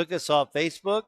took us off Facebook.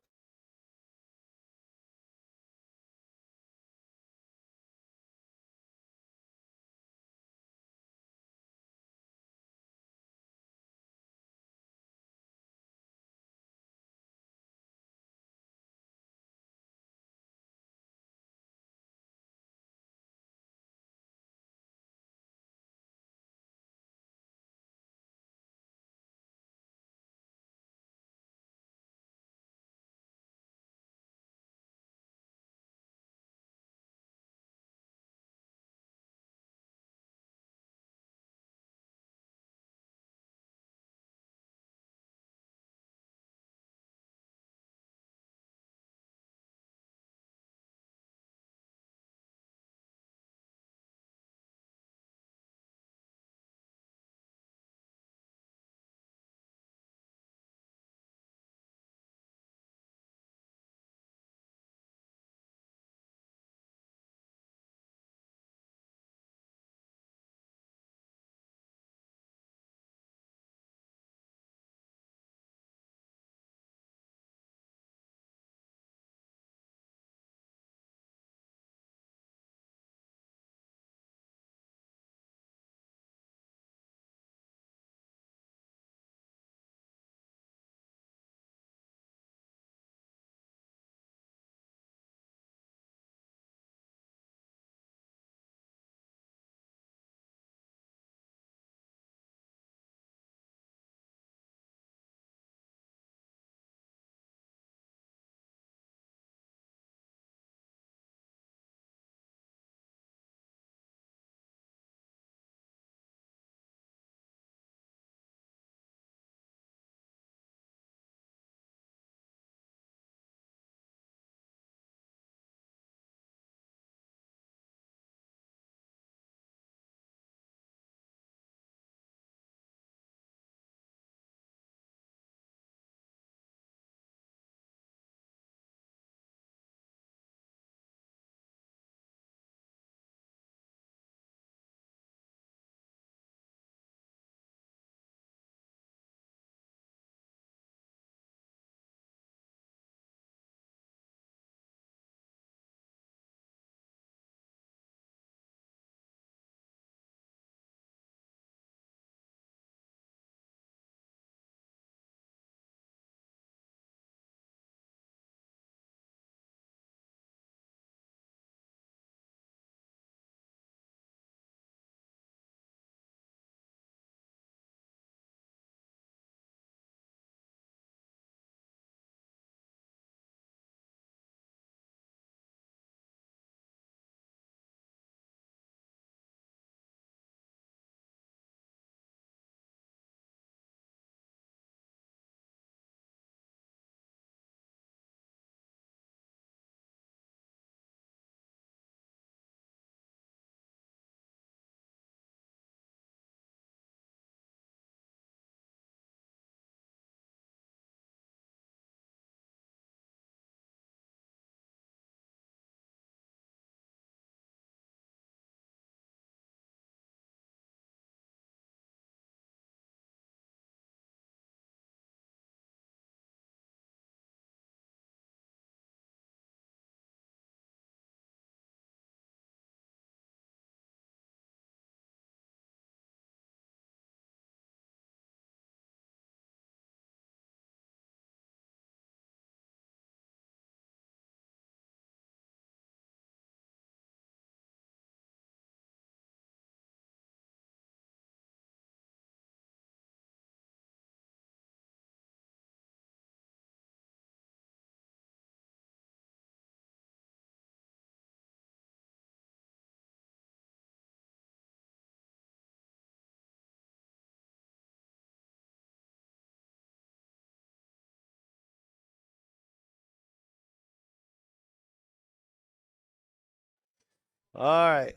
All right.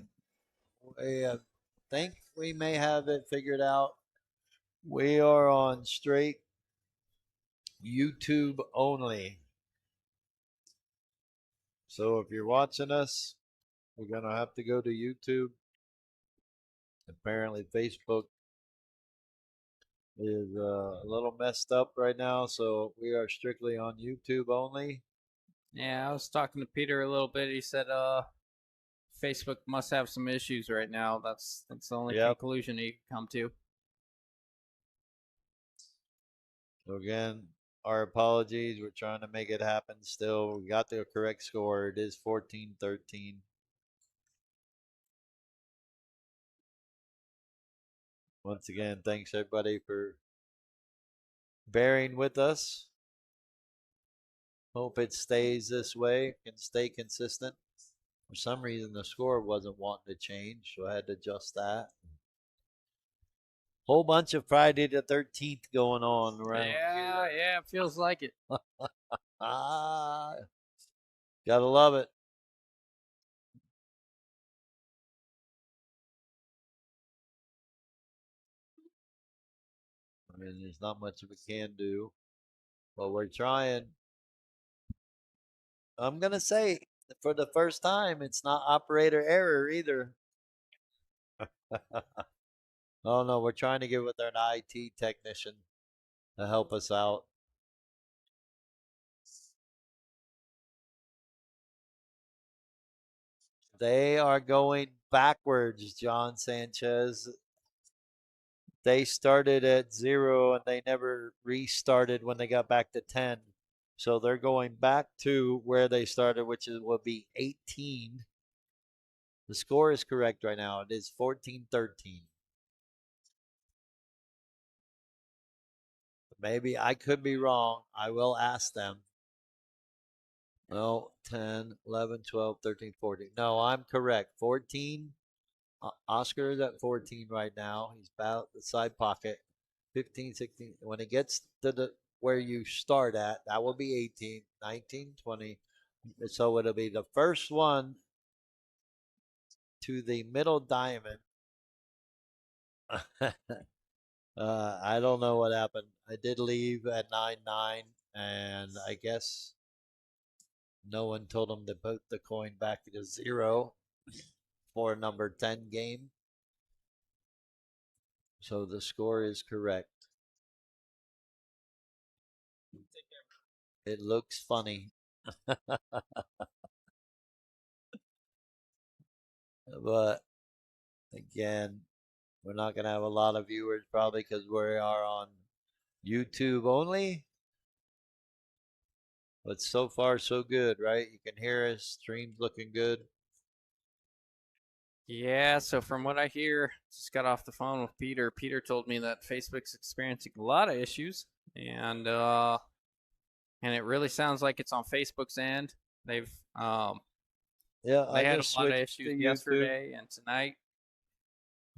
We think we may have it figured out. We are on straight YouTube only. So if you're watching us, we're going to have to go to YouTube. Apparently, Facebook is a little messed up right now, so we are strictly on YouTube only. Yeah, I was talking to Peter a little bit. He said Facebook must have some issues right now. That's the only Yep. conclusion he could come to. So again, our apologies. We're trying to make it happen still. We got the correct score. It is 14-13. Once again, thanks everybody for bearing with us. Hope it stays this way, can stay consistent. For some reason, the score wasn't wanting to change, so I had to adjust that. Whole bunch of Friday the 13th going on around Yeah, here. yeah, it feels like it. Ah, gotta love it. I mean, there's not much we can do, but we're trying. I'm gonna say for the first time, it's not operator error either. Oh no, we're trying to get with an IT technician to help us out. They are going backwards, John Sanchez. They started at 0 and they never restarted when they got back to 10. So they're going back to where they started, which will be 18. The score is correct right now. It is 14-13. Maybe I could be wrong. I will ask them. No, 10, 11, 12, 13, 14. No, I'm correct. 14. Oscar is at 14 right now. He's about the side pocket. 15, 16. When it gets to the where you start at, that will be 18, 19, 20. So it'll be the first one to the middle diamond. I don't know what happened. I did leave at 9-9, and I guess no one told him to put the coin back to 0 for number 10 game. So the score is correct. It looks funny. But again, we're not going to have a lot of viewers probably because we are on YouTube only. But so far, so good, right? You can hear us. Stream's looking good. Yeah, so from what I hear, just got off the phone with Peter. Peter told me that Facebook's experiencing a lot of issues, and it really sounds like it's on Facebook's end. They've Yeah, they I had a just lot of switched to issues YouTube. yesterday and tonight.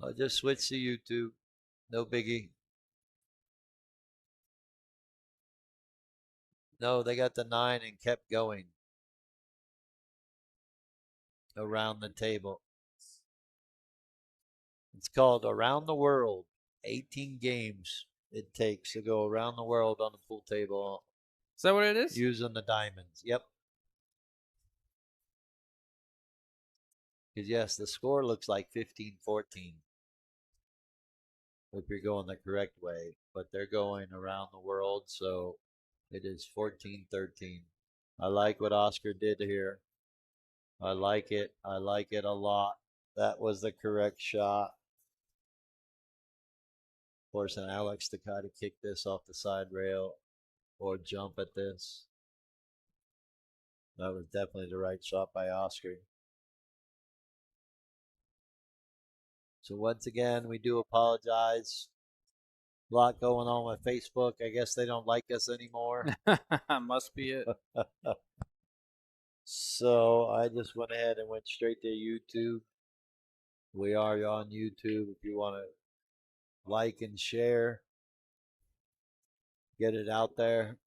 I just switched to YouTube. No biggie. No, they got the 9 and kept going around the table. It's called Around the World. 18 games it takes to go around the world on the pool table Is that what it is? using the diamonds. Yep. Because, yes, the score looks like 15-14 if you're going the correct way, but they're going around the world, so it is 14-13. I like what Oscar did here. I like it. I like it a lot. That was the correct shot. Forcing Alex to kind of kick this off the side rail or jump at this. That was definitely the right shot by Oscar. So once again, we do apologize. A lot going on with Facebook. I guess they don't like us anymore. Must be it. So I just went ahead and went straight to YouTube. We are on YouTube if you want to like and share, get it out there.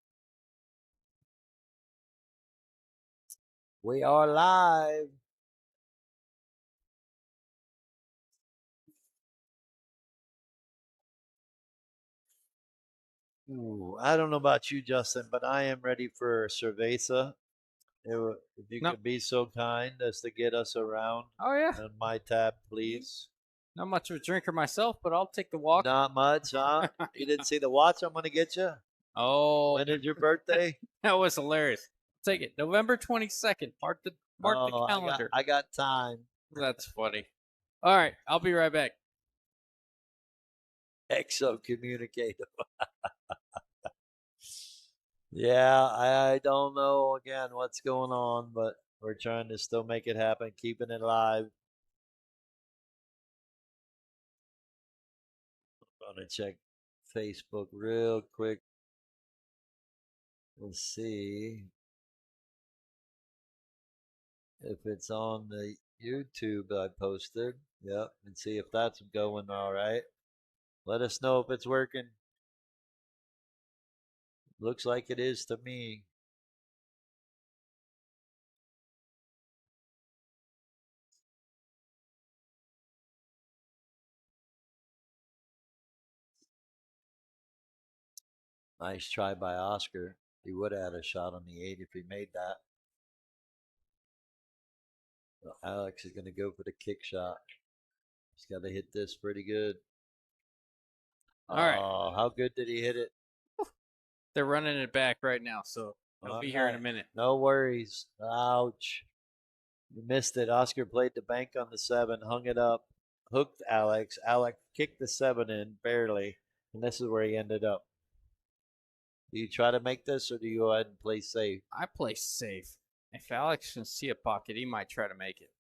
We are live. Ooh, I don't know about you, Justin, but I am ready for cerveza. If you No. could be so kind as to get us around Oh yeah. on my tab, please. Not much of a drinker myself, but I'll take the walk. Not much, huh? You didn't see the watch I'm going to get you? Oh, When is your birthday? that was hilarious. Take it, November 22nd. Mark the Oh, calendar. I got time. That's funny. All right, I'll be right back. Exo communicator. Yeah, I don't know again what's going on, but we're trying to still make it happen, keeping it alive. I'm gonna check Facebook real quick. We'll see if it's on the YouTube I posted. Yep, and see if that's going all right. Let us know if it's working. Looks like it is to me. Nice try by Oscar. He would have had a shot on the 8 if he made that. Well, Alex is going to go for the kick shot. He's got to hit this pretty good. All right. Oh, how good did he hit it? They're running it back right now, so it'll be here in a minute. No worries. Ouch. You missed it. Oscar played the bank on the 7, hung it up, hooked Alex. Alex kicked the 7 in barely, and this is where he ended up. Do you try to make this, or do you go ahead and play safe? I play safe. If Alex can see a pocket, he might try to make it.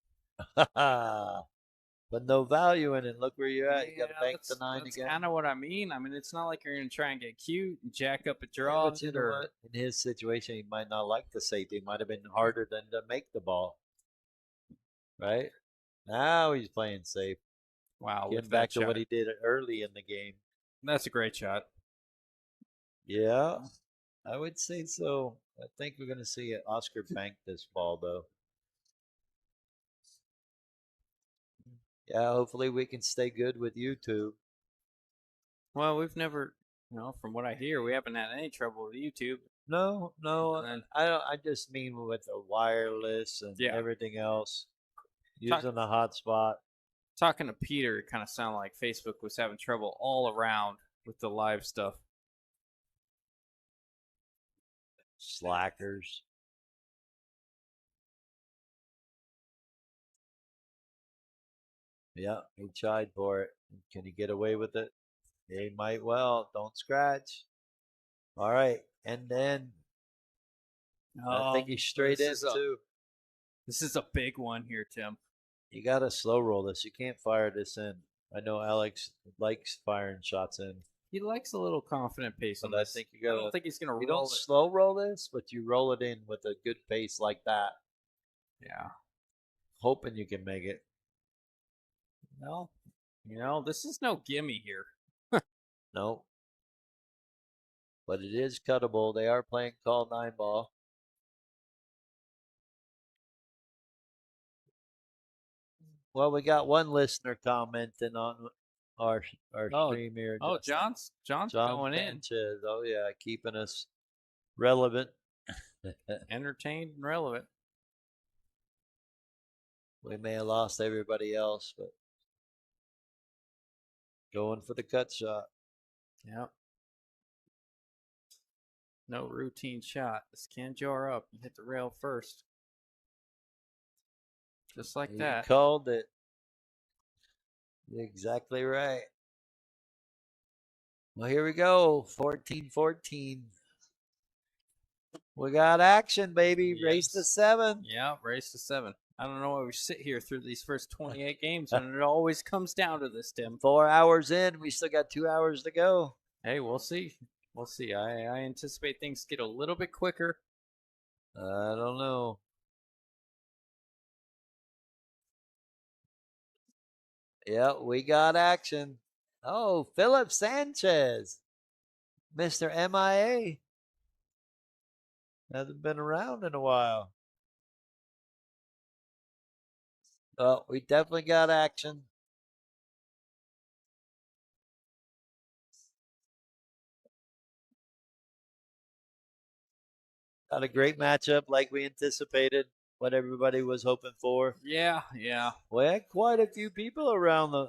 But no value in it. Look where you're at. You got to bank the 9 that's again. kind of what I mean. I mean, it's not like you're going to try and get cute and jack up a draw. Yeah, but you know what? In his situation, he might not like the safety. It might have been harder than to make the ball. Right? Now he's playing safe. Wow. Getting back to what he did early in the game. That's a great shot. Yeah, I would say so. I think we're going to see Oscar bank this ball, though. Yeah, hopefully we can stay good with YouTube. Well, we've never, from what I hear, we haven't had any trouble with YouTube. No, I don't. I just mean with the wireless and everything else. Using the hotspot. Talking to Peter, it kind of sounded like Facebook was having trouble all around with the live stuff. Slackers. Yeah, he tried for it. Can he get away with it? He might well. Don't scratch. All right. And then I think he's straight in too. This is a big one here, Tim. You got to slow roll this. You can't fire this in. I know Alex likes firing shots in. He likes a little confident pace on this. I don't think he's going to roll it. You don't slow roll this, but you roll it in with a good pace like that. Yeah. Hoping you can make it. Well, this is no gimme here. No. But it is cuttable. They are playing call 9 ball. Well, we got one listener commenting on our stream here. Oh, John's going Sanchez. Oh yeah, keeping us relevant, entertained, and relevant. We may have lost everybody else, but going for the cut shot. Yep. No routine shot. This can jar up. You hit the rail first. Just like that. Called it. You're exactly right. Well, here we go. 14-14. We got action, baby. Yes. Race to 7. Yeah, race to 7. I don't know why we sit here through these first 28 games and it always comes down to this, Tim. 4 hours in. We still got 2 hours to go. Hey, we'll see. We'll see. I anticipate things get a little bit quicker. I don't know. Yeah, we got action. Oh, Philip Sanchez. Mr. MIA. Hasn't been around in a while. Oh, we definitely got action. Got a great matchup like we anticipated, what everybody was hoping for. Yeah, yeah. We had quite a few people around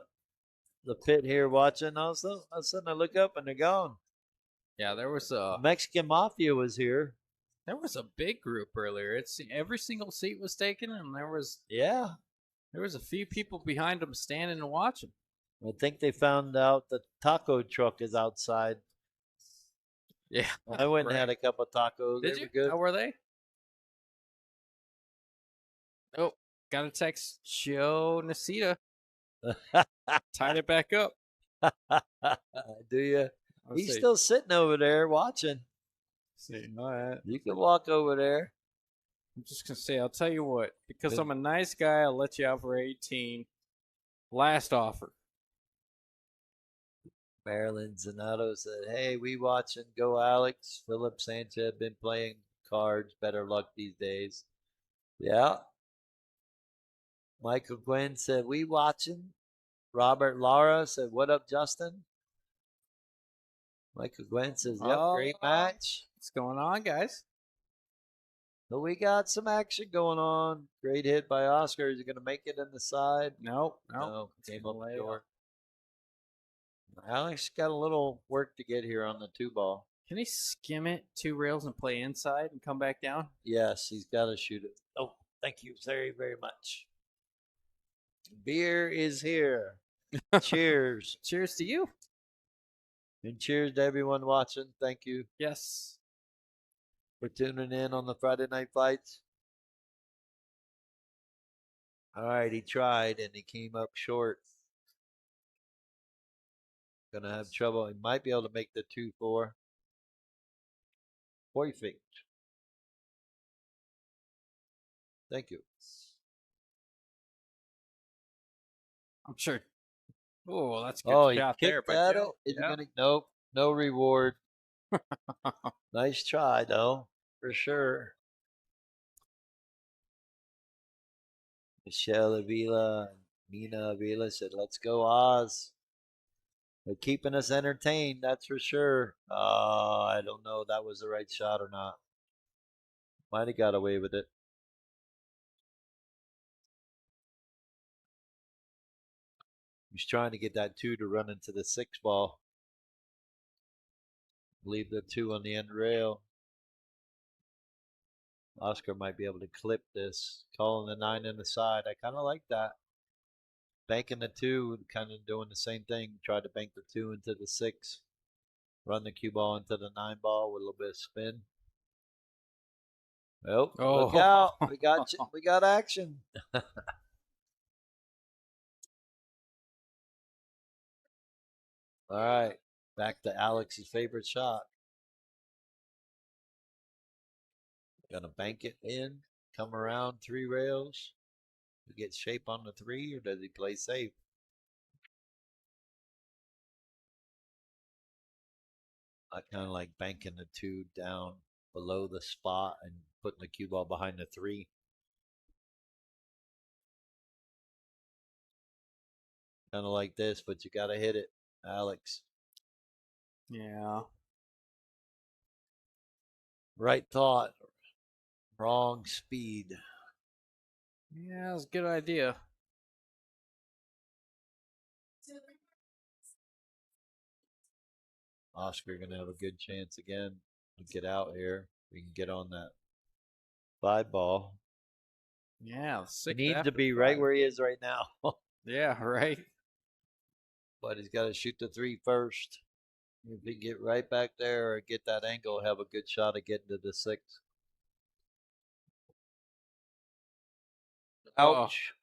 the pit here watching also. All of a sudden I look up and they're gone. Yeah, The Mexican Mafia was here. there was a big group earlier. It's every single seat was taken, and Yeah. there was a few people behind them standing and watching. I think they found out the taco truck is outside. Yeah, I went and right. had a couple of tacos. Did They you? were good. How were they? Oh, got a text. Show Nasita tied it back up. Do you? Let's He's see. still sitting over there watching. See, all right. You can walk over there. I'm just gonna say, I'll tell you what, because Good. I'm a nice guy, I'll let you out for 18. Last offer. Marilyn Zanato said, "Hey, we watching. Go Alex. Philip Sanchez been playing cards. Better luck these days." Yeah. Michael Gwynn said, "We watching." Robert Lara said, "What up, Justin?" Michael Gwynn says, "Yep, Oh, great match." what's going on, guys? But we got some action going on. Great hit by Oscar. Is he going to make it in the side? Nope. No, came up the Lay door. up. Alex got a little work to get here on the two ball. Can he skim it 2 rails and play inside and come back down? Yes, he's got to shoot it. Oh, thank you very, very much. Beer is here. Cheers. Cheers to you. And cheers to everyone watching. Thank you Yes. for tuning in on the Friday Night Fights. All right, he tried and he came up short. Gonna have trouble. He might be able to make the 2-4. Perfect. Thank you. I'm sure. Oh, that's a good Oh, he shot there kicked by at it. Joe. Is he Yeah. gonna? Nope. No reward. Nice try though, for sure. Michelle Avila, Nina Avila said, "Let's go, Oz." They're keeping us entertained, that's for sure. I don't know if that was the right shot or not. Might have got away with it. He's trying to get that 2 to run into the 6 ball. Leave the 2 on the end rail. Oscar might be able to clip this. Calling the 9 in the side. I kind of like that. Banking the 2, kind of doing the same thing. Tried to bank the 2 into the 6. Run the cue ball into the 9 ball with a little bit of spin. Oh, look out. We got action. All right. Back to Alex's favorite shot. Gonna bank it in, come around 3 rails. To get shape on the 3, or does he play safe? I kind of like banking the 2 down below the spot and putting the cue ball behind the 3. Kind of like this, but you got to hit it, Alex. Yeah. Right thought, wrong speed. Yeah, that was a good idea. Oscar gonna have a good chance again to get out here. We can get on that 5 ball. Yeah, He 6 needs to after be right 5. where he is right now. Yeah, right. But he's got to shoot the 3 first. If he get right back there or get that angle, have a good shot of getting to the 6. Oh, Ouch.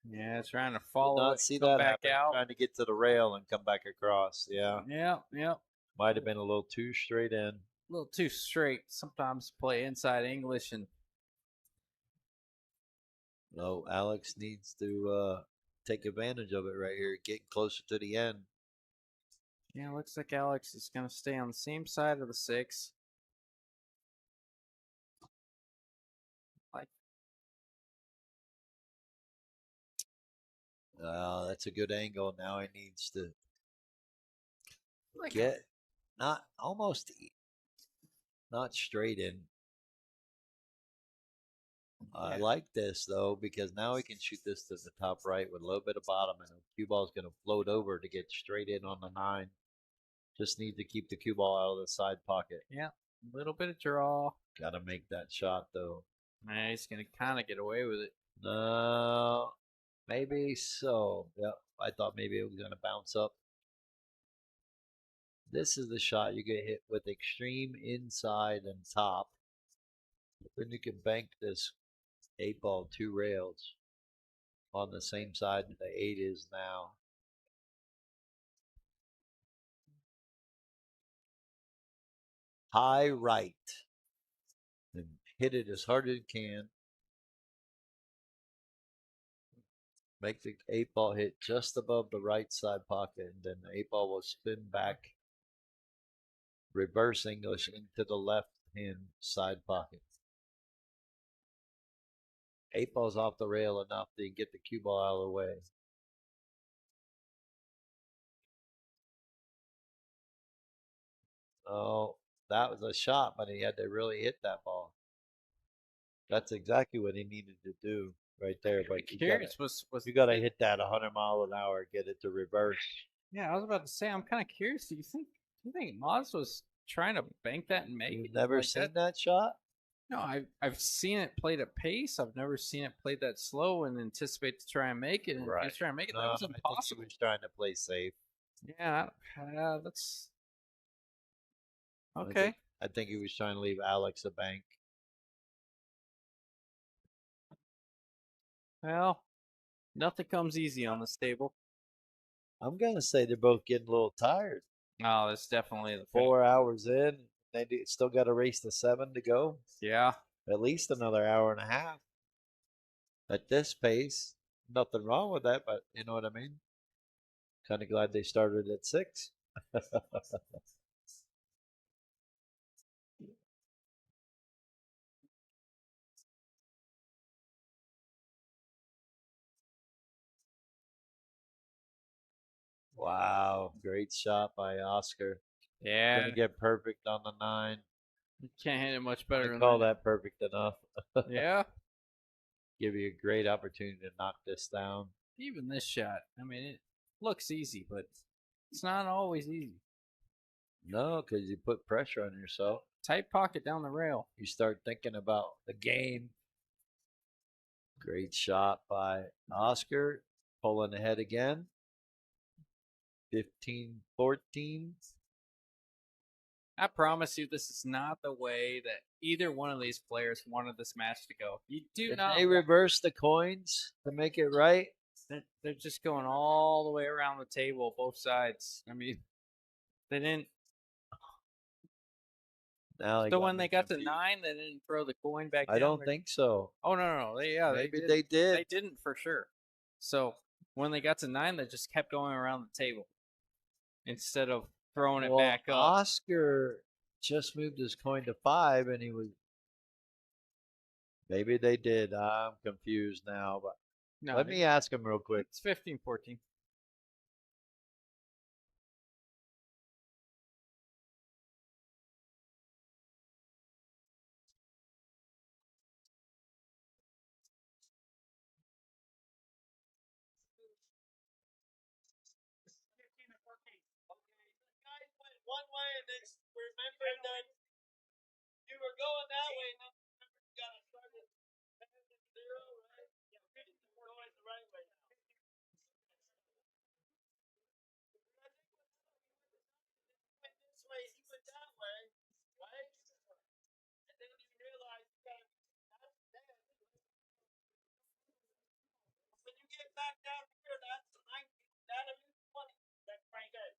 yeah, trying to Did follow not it, see come that back happen. out. Trying to get to the rail and come back across. Yeah. Yep. Might have been a little too straight in. A little too straight. Sometimes play inside English and No, Alex needs to take advantage of it right here, getting closer to the end. yeah, looks like Alex is gonna stay on the same side of the 6. Like, That's a good angle. Now he needs to like get not almost not straight in. I like this though because now we can shoot this to the top right with a little bit of bottom, and the cue ball is going to float over to get straight in on the 9. Just need to keep the cue ball out of the side pocket. Yeah, a little bit of draw. Got to make that shot though. Man, he's gonna kind of get away with it. No, maybe so. Yeah, I thought maybe it was going to bounce up. This is the shot you get hit with extreme inside and top. Then you can bank this 8-ball 2 rails on the same side that the 8 is now. High right. And hit it as hard as you can. Make the 8-ball hit just above the right side pocket, and then the 8-ball will spin back, reverse English into the left hand side pocket. 8-ball's off the rail enough to get the cue ball out of the way. Oh, that was a shot, but he had to really hit that ball. That's exactly what he needed to do right there. But you got to hit that 100 mile an hour, get it to reverse. Yeah, I was about to say, I'm kind of curious. Do you think Moz was trying to bank that and make it? You've never like seen that shot? No, I've seen it played at pace. I've never seen it played that slow and anticipate to try and make it. And Right. try and make it. No, That was I think impossible. he was trying to play safe. Yeah, that's okay. I think he was trying to leave Alex a bank. Well, nothing comes easy on this table. I'm gonna say they're both getting a little tired. Oh, that's definitely the 4 hours in, they still got to race the 7 to go. Yeah, At least another hour and a half. At this pace, nothing wrong with that, but you know what I mean. Kind of glad they started at 6. Wow, great shot by Oscar. yeah. Gonna get perfect on the 9. You can't hit it much better I than call that perfect enough. Yeah. Give you a great opportunity to knock this down. Even this shot, I mean, it looks easy, but it's not always easy. No, because you put pressure on yourself. Tight pocket down the rail. You start thinking about the game. Great shot by Oscar. Pulling ahead again. 15-14. I promise you, this is not the way that either one of these players wanted this match to go. You do Did not. they reverse the coins to make it right? They're just going all the way around the table, both sides. I mean, they didn't. Now So when they got to 9, they didn't throw the coin back down. I don't think so. Oh no! Maybe they did. They didn't for sure. So when they got to 9, they just kept going around the table instead of throwing it back up. Oscar just moved his coin to 5, and he was. Maybe they did. I'm confused now, but No, let me ask him real quick. It's 15-14. One way, and then remember that you were going that way, and then you got to start at 0, right? Yeah, we're going the right way now. Went this way, he went that way, right? And then you realize you got to that's dead. When you get back down here, that's 19, that'll be 20. That's right there.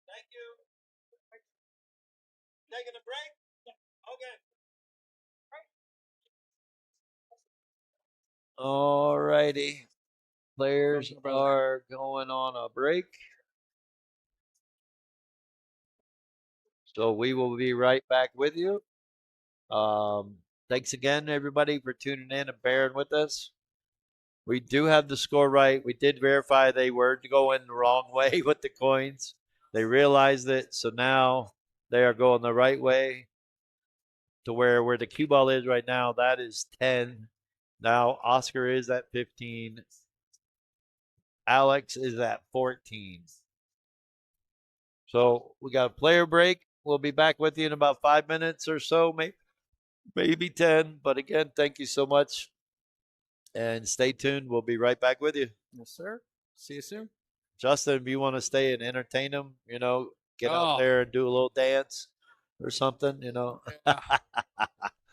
Thank you. Taking a break? Yeah. Okay. All righty. Players are going on a break. So we will be right back with you. Thanks again, everybody, for tuning in and bearing with us. We do have the score right. We did verify they were going the wrong way with the coins. They realized it, so now they are going the right way. to where the cue ball is right now, that is 10. Now Oscar is at 15. Alex is at 14. So we got a player break. We'll be back with you in about 5 minutes or so, maybe 10. But again, thank you so much. And stay tuned. We'll be right back with you. Yes, sir. See you soon. Justin, if you want to stay and entertain them, get out Oh, there and do a little dance or something. yeah.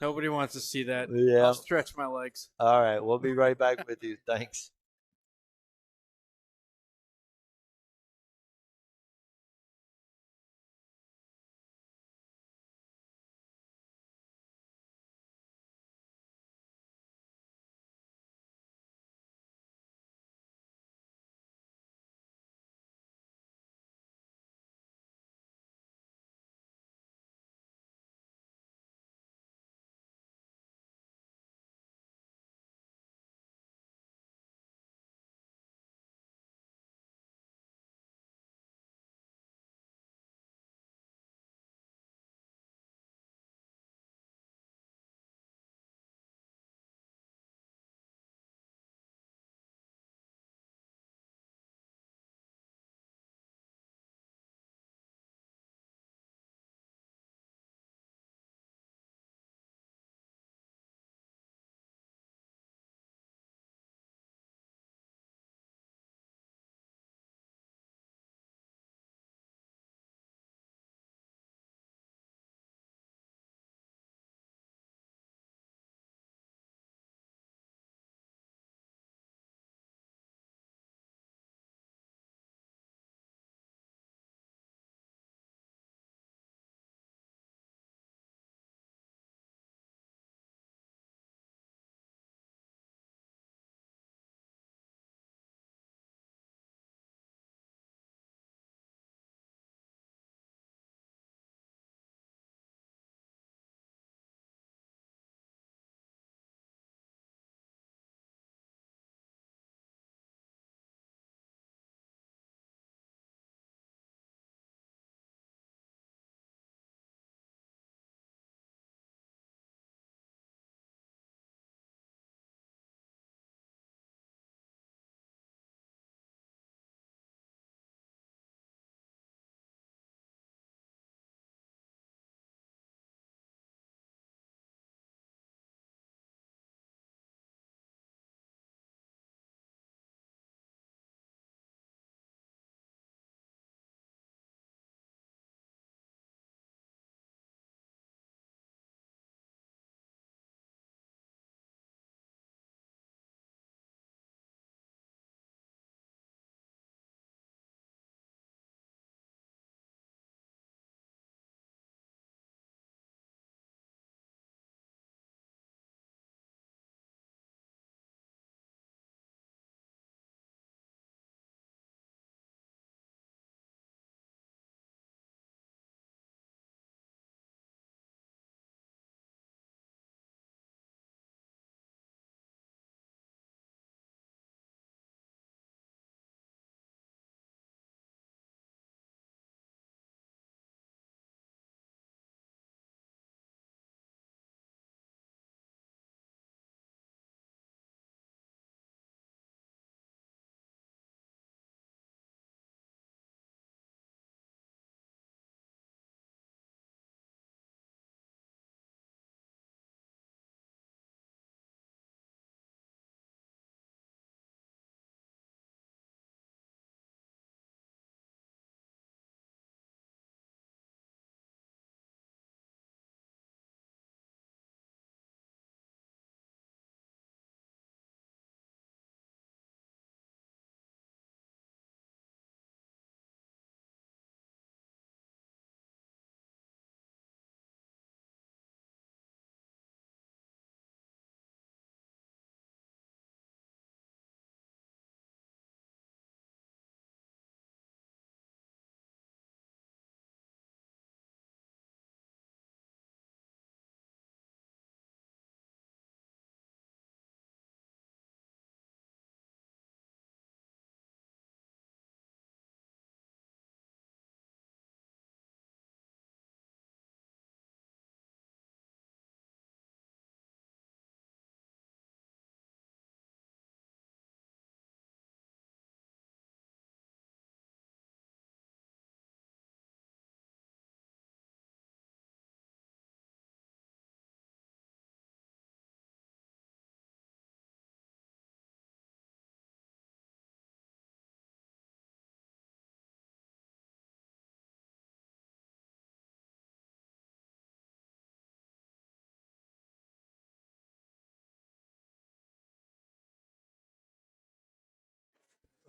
Nobody wants to see that. Yeah. I'll stretch my legs. All right. We'll be right back with you. Thanks.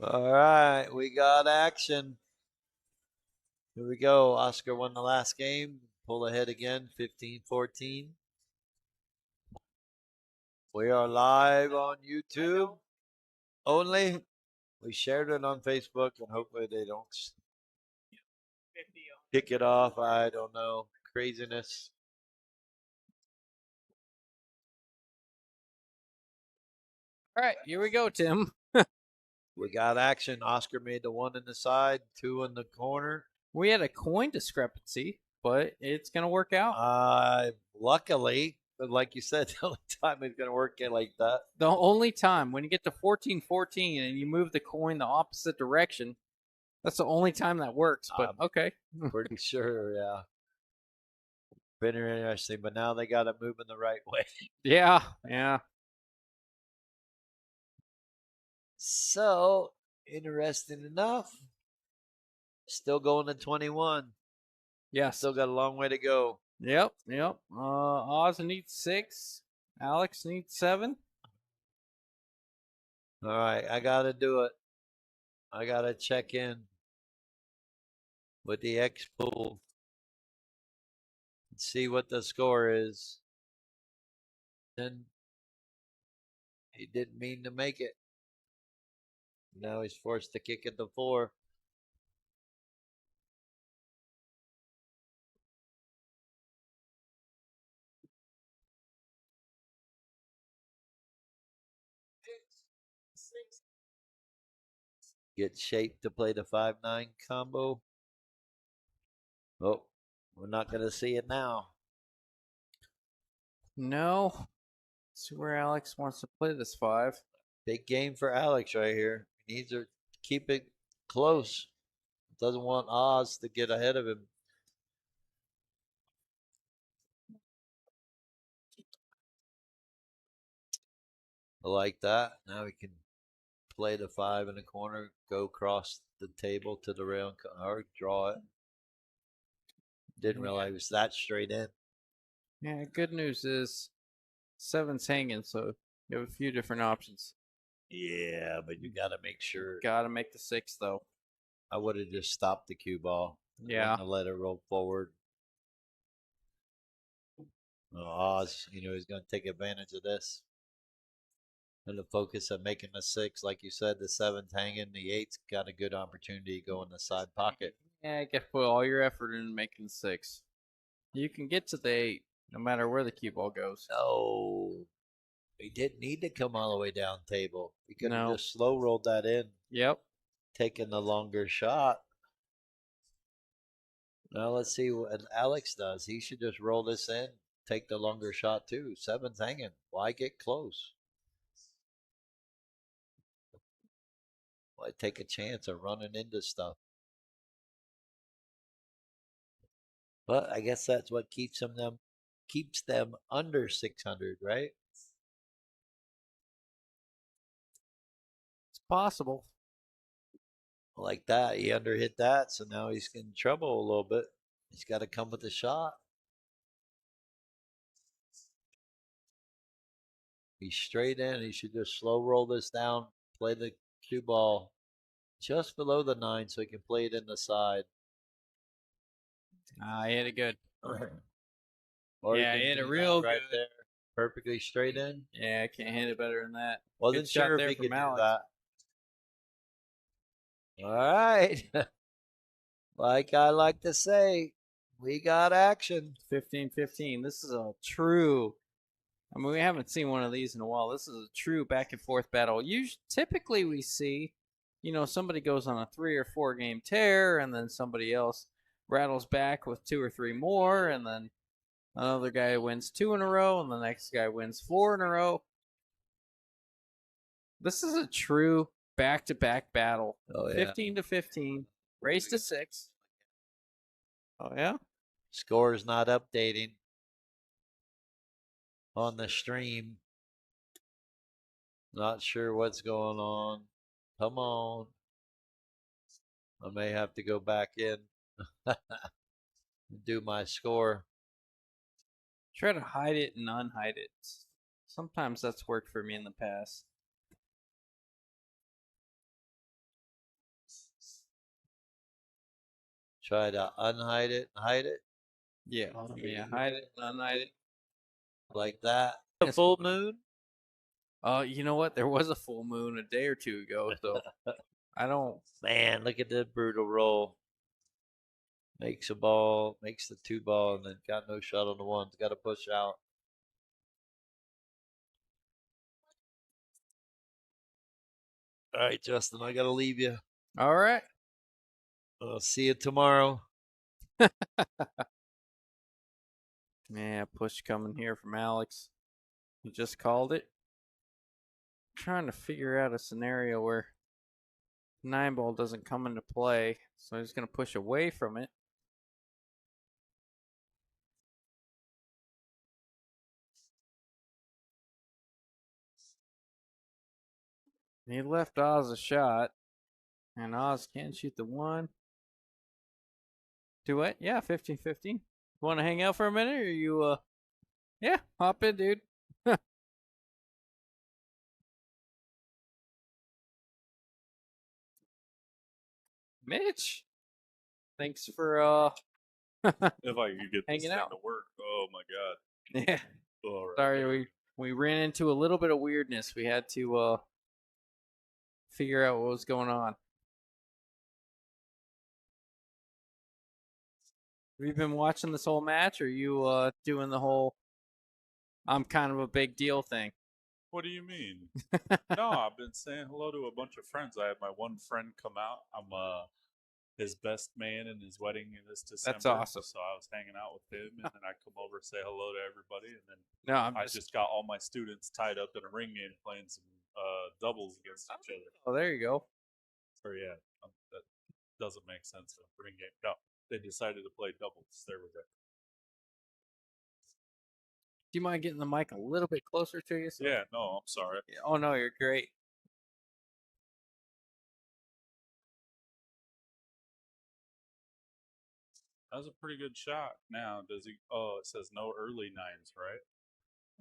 All right, we got action. Here we go. Oscar won the last game. Pull ahead again, 15-14. We are live on YouTube only. We shared it on Facebook, and hopefully they don't kick it off. I don't know. Craziness. All right, here we go, Tim. We got action. Oscar made the one in the side, two in the corner. We had a coin discrepancy, but it's gonna work out. Luckily, but like you said, the only time it's gonna work it like that. The only time when you get to 14-14 and you move the coin the opposite direction, that's the only time that works. But okay, Pretty sure, yeah. Been interesting, but now they got it moving the right way. yeah. So interesting enough, still going to 21. Yes. Still got a long way to go. Yep. Oz needs 6. Alex needs 7. All right, I gotta do it. I gotta check in with the X pool and see what the score is. Then he didn't mean to make it. Now he's forced to kick it to 4. Get shaped to play the 5-9 combo. Oh, we're not going to see it now. No. Let's see where Alex wants to play this 5. Big game for Alex right here. He needs to keep it close. Doesn't want Oz to get ahead of him. I like that. Now we can play the 5 in the corner, go across the table to the rail, or draw it. Didn't realize it was that straight in. Yeah, good news is 7's hanging, so you have a few different options. Yeah, but you got to make sure. Gotta make the 6, though. I would have just stopped the cue ball. Yeah. Let it roll forward. Oz, he's going to take advantage of this. And the focus of making the 6, like you said, the 7's hanging, the 8's got a good opportunity to go in the side pocket. Yeah, you gotta put all your effort in making the 6. You can get to the 8 no matter where the cue ball goes. No, he didn't need to come all the way down table. He could have No. just slow rolled that in. Yep. Taking the longer shot. Now let's see what Alex does. He should just roll this in, take the longer shot too. 7's hanging. Why get close? Why take a chance of running into stuff? But I guess that's what keeps them under 600, right? It's possible. Like that, he underhit that, so now he's in trouble a little bit. He's got to come with a shot. He's straight in. He should just slow roll this down, play the cue ball just below the 9 so he can play it in the side. He hit it good. Or yeah, he hit it real right good. there. Perfectly straight in. Yeah, I can't hit it better than that. Wasn't sure if he could do that. All right. Like I like to say, we got action. 15-15. This is a true. I mean, we haven't seen one of these in a while. This is a true back and forth battle. Typically, we see, somebody goes on a 3 or 4 game tear, and then somebody else rattles back with 2 or 3 more, and then another guy wins 2 in a row, and the next guy wins 4 in a row. This is a true back-to-back battle. Oh, yeah. 15-15, race to 6. Oh, yeah? Score's not updating on the stream. Not sure what's going on. Come on. I may have to go back in and do my score. Try to hide it and unhide it. Sometimes that's worked for me in the past. Try to unhide it and hide it Yeah, yeah. Hide it, unhide it. like that. A full moon? You know what? There was a full moon a day or two ago, so I don't. Man, look at the brutal roll. Makes a ball, makes the 2 ball, and then got no shot on the ones. Got to push out. All right, Justin, I got to leave you. All right. I'll see you tomorrow. Yeah, push coming here from Alex. He just called it. I'm trying to figure out a scenario where 9 ball doesn't come into play, so he's going to push away from it. He left Oz a shot, and Oz can shoot the 1. Do it? Yeah, 15-15. Want to hang out for a minute, or you, yeah, hop in, dude. Mitch, thanks for, If I could get this hanging thing out. to work. Oh my god. Yeah. All right. Sorry, we ran into a little bit of weirdness. We had to, figure out what was going on. Have you been watching this whole match, or are you doing the whole I'm kind of a big deal thing? What do you mean? No, I've been saying hello to a bunch of friends. I had my one friend come out. I'm his best man in his wedding this December. That's awesome. So I was hanging out with him, and then I come over say hello to everybody, and then No, I just got all my students tied up in a ring game playing some doubles against each other. Oh, there you go. Or yeah, that doesn't make sense. A ring game. No, they decided to play doubles. There we go. Do you mind getting the mic a little bit closer to you? Yeah, no, I'm sorry. Oh no, you're great. That was a pretty good shot. Now, does he? Oh, it says no early 9s, right?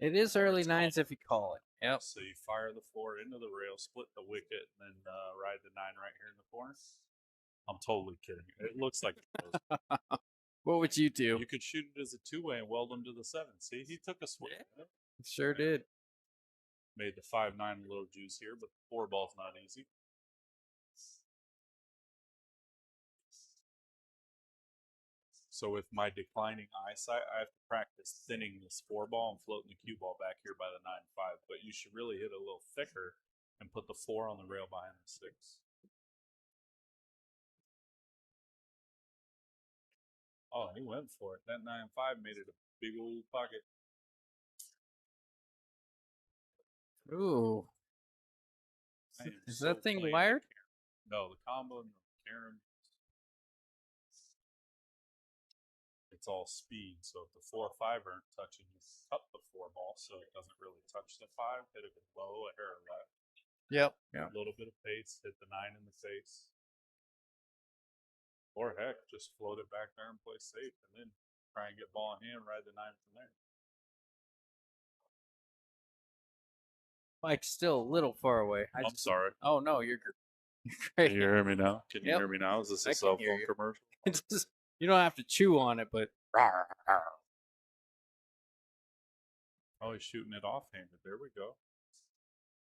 It is early 9s if you call it. Yep. So you fire the 4 into the rail, split the wicket, and then ride the 9 right here in the corner. I'm totally kidding. It looks like it does. What would you do? You could shoot it as a 2-way and weld them to the 7. See, he took a swing. Yeah. Sure did. Made the 5-9 a little juicier, but the 4 ball's not easy. So with my declining eyesight, I have to practice thinning this 4 ball and floating the cue ball back here by the 9-5. But you should really hit a little thicker and put the 4 on the rail behind the 6. Oh, he went for it. That 9-5 made it a big old pocket. Ooh. Is that thing wired? No, the combo, no, Karen. It's all speed. So if the 4 or 5 aren't touching, you cut the 4 ball so it doesn't really touch the 5. Hit it low, a hair left. Yep. Yeah. A little bit of pace. Hit the 9 in the face. Or heck, just float it back there and play safe, and then try and get ball in hand, ride the 9 from there. Mike's still a little far away. I'm sorry. Oh no, you're great. Can you hear me now? Can you Yep. hear me now? Is this I a can cell hear phone you. commercial? It's just, you don't have to chew on it, but Oh, he's shooting it offhanded. There we go.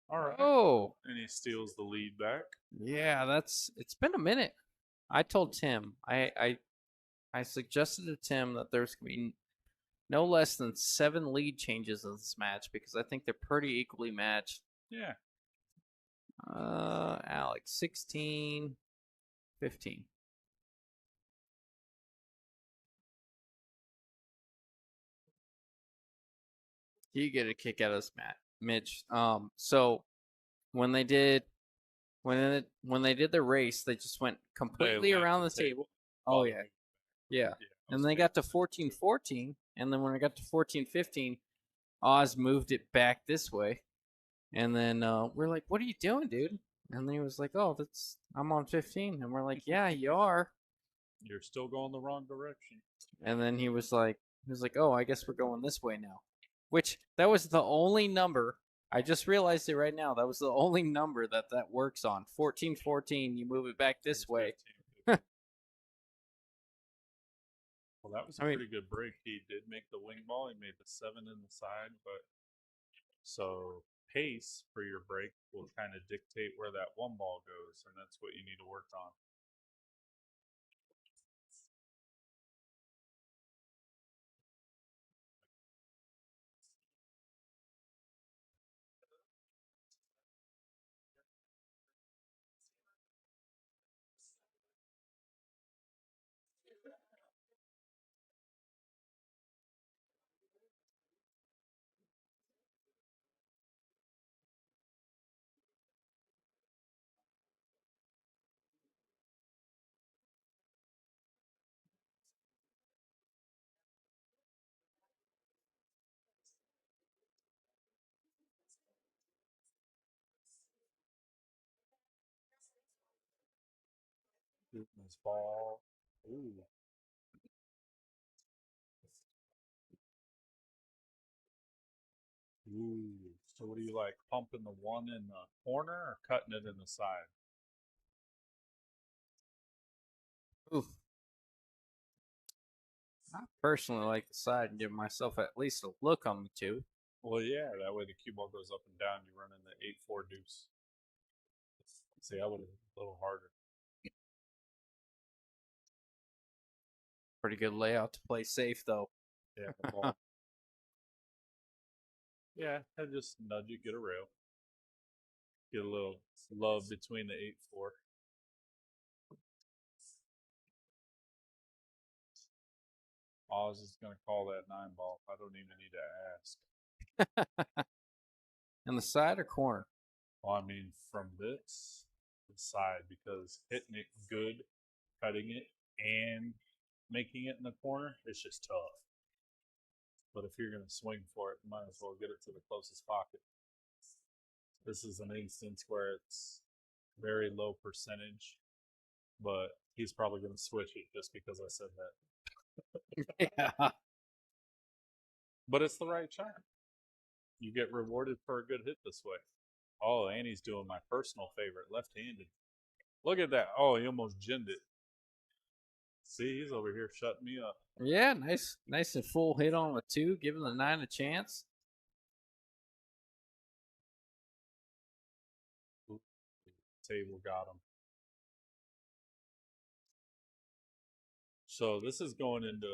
All right. oh And he steals the lead back. yeah, it's been a minute. I told Tim, I suggested to Tim that there's gonna be no less than 7 lead changes in this match because I think they're pretty equally matched. Yeah. Alex, 16, 15. You get a kick out of this, Mitch. So when they did the race, they just went completely left around the the table. table. Oh yeah, yeah. And they got to 14-14, and then when I got to 14-15, Oz moved it back this way, and then we're like, "What are you doing, dude?" And then he was like, "Oh, I'm on 15," and we're like, "Yeah, you are." You're still going the wrong direction. And then he was like, "Oh, I guess we're going this way now." Which that was the only number. I just realized it right now. That was the only number that works on. 14-14. You move it back this way. Well, that was a pretty good break. He did make the wing ball. He made the 7 in the side, but so pace for your break will kind of dictate where that one ball goes, and that's what you need to work on. This ball. Ooh. Ooh. So what do you like? Pumping the one in the corner or cutting it in the side? Oof. I personally like the side and give myself at least a look on the two. Well, yeah, that way the cue ball goes up and down. You run in the 8-4 deuce. See, I would have a little harder. Pretty good layout to play safe, though. Yeah, the ball. Yeah, I just nudge it, get a rail. Get a little love between the 8-4. Oz is going to call that 9 ball. I don't even need to ask. On the side or corner? Well, I mean, from this side, because hitting it good, cutting it, and making it in the corner, it's just tough. But if you're going to swing for it, you might as well get it to the closest pocket. This is an instance where it's very low percentage, but he's probably going to switch it just because I said that. Yeah. But it's the right shot. You get rewarded for a good hit this way. Oh, and he's doing my personal favorite, left-handed. Look at that. Oh, he almost ginned it. See, he's over here shutting me up. Yeah, nice and full hit on the 2, giving the 9 a chance. Table got him. So this is going into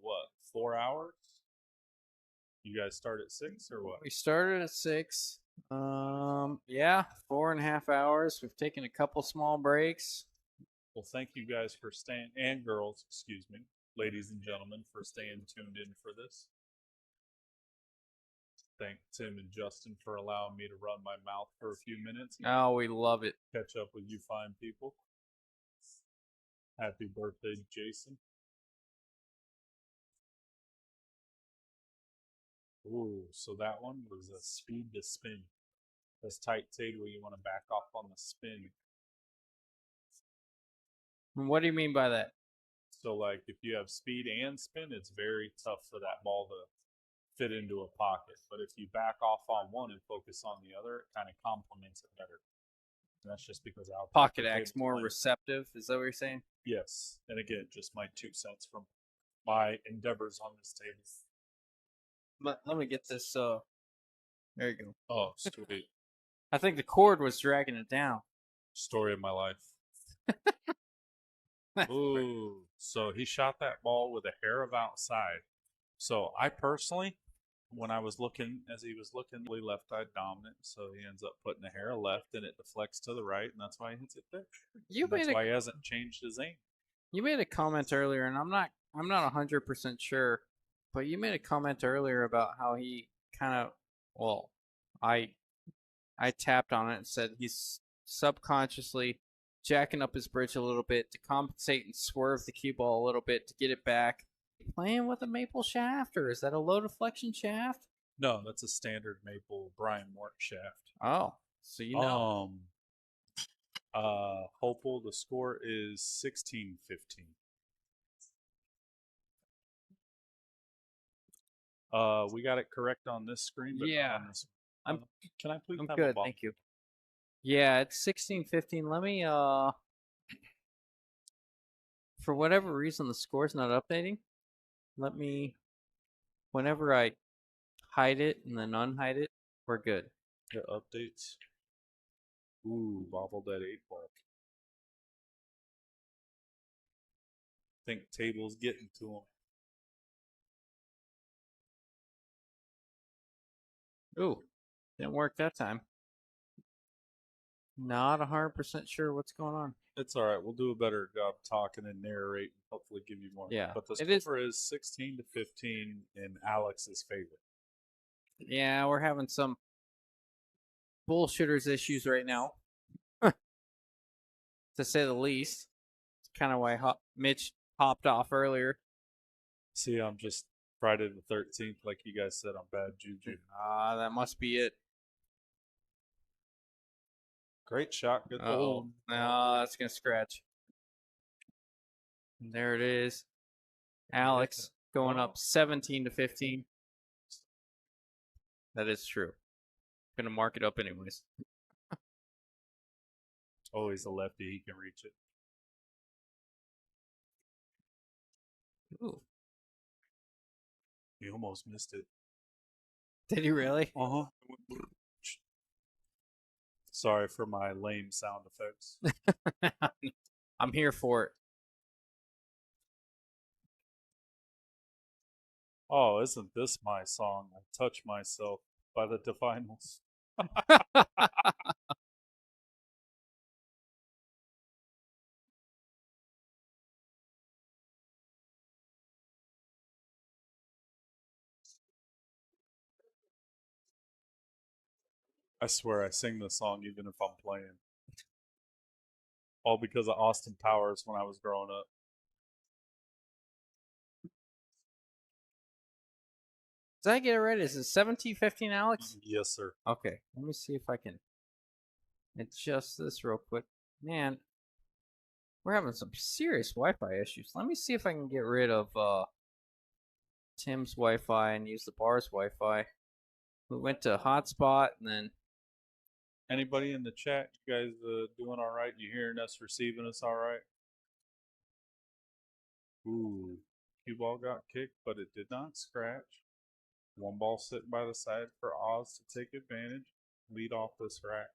what, 4 hours? You guys start at 6 or what? We started at 6. Yeah, 4.5 hours. We've taken a couple small breaks. Well, thank you guys for staying, and girls, excuse me, ladies and gentlemen, for staying tuned in for this. Thank Tim and Justin for allowing me to run my mouth for a few minutes. Oh, we love it. Catch up with you fine people. Happy birthday, Jason. Ooh, so that one was a speed to spin. That's tight table. You want to back off on the spin. What do you mean by that? So, like, if you have speed and spin, it's very tough for that ball to fit into a pocket. But if you back off on one and focus on the other, it kind of complements it better. And that's just because our Pocket acts more receptive. Is that what you're saying? Yes. And again, just my 2 cents from my endeavors on this table. Let me get this. There you go. Oh, sweet. I think the cord was dragging it down. Story of my life. Ooh, so he shot that ball with a hair of outside. So I personally, when I was looking, as he was looking, left-eye dominant, so he ends up putting a hair left, and it deflects to the right, and that's why he hits it there. That's why he hasn't changed his aim. You made a comment earlier, and I'm not 100% sure, but you made a comment earlier about how he kind of, well, I tapped on it and said he's subconsciously jacking up his bridge a little bit to compensate and swerve the cue ball a little bit to get it back. Playing with a maple shaft, or is that a low deflection shaft? No, that's a standard maple Brian Mort shaft. Oh, so you know. Hopeful, the score is 16-15. We got it correct on this screen, but yeah. not on this one. Can I please I'm have good, a ball? thank you. Yeah, it's 16-15. Let me for whatever reason the score's not updating. Let me, whenever I hide it and then unhide it, we're good. The updates. Ooh, bobbled that 8 ball. Think table's getting to him. Ooh, didn't work that time. Not 100% sure what's going on. It's all right. We'll do a better job talking and narrating. Hopefully, give you more. Yeah, But the it is- score is 16-15 in Alex's favor. Yeah, we're having some bullshitters issues right now, to say the least. It's kind of why Mitch hopped off earlier. See, I'm just Friday the 13th, like you guys said, I'm bad juju. Ah, that must be it. Great shot. Good Oh, ball. no, that's gonna scratch. And there it is. Alex going up 17-15. That is true. Gonna mark it up anyways. Oh, he's a lefty. He can reach it. Ooh. He almost missed it. Did he really? Uh-huh. Sorry for my lame sound effects. I'm here for it. Oh, isn't this my song? I Touch Myself by the Divinals. I swear I sing this song even if I'm playing. All because of Austin Powers when I was growing up. Did I get it right? Is it 17-15, Alex? Yes, sir. Okay, let me see if I can adjust this real quick. Man, we're having some serious Wi-Fi issues. Let me see if I can get rid of Tim's Wi-Fi and use the bar's Wi-Fi. We went to hotspot and then Anybody in the chat, you guys doing all right? You hearing us, receiving us all right? Ooh, cue ball got kicked, but it did not scratch. One ball sitting by the side for Oz to take advantage, lead off this rack.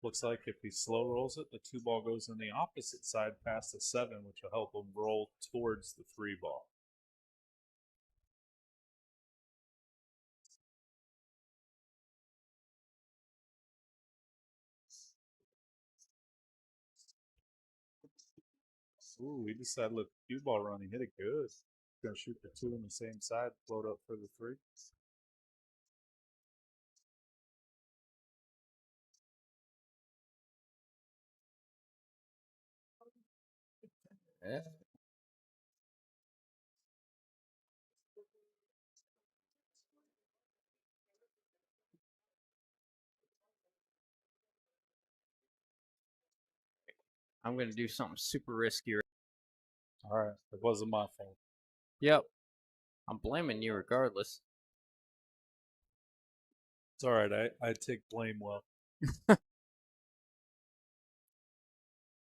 Looks like if he slow rolls it, the 2 ball goes in the opposite side past the 7, which will help him roll towards the 3 ball. Ooh, he decided to let the cue ball run. He hit it good. Gonna shoot the 2 on the same side, float up for the 3. yeah. I'm gonna do something super risky. All right, it wasn't my fault. Yep, I'm blaming you regardless. It's all right. I take blame well.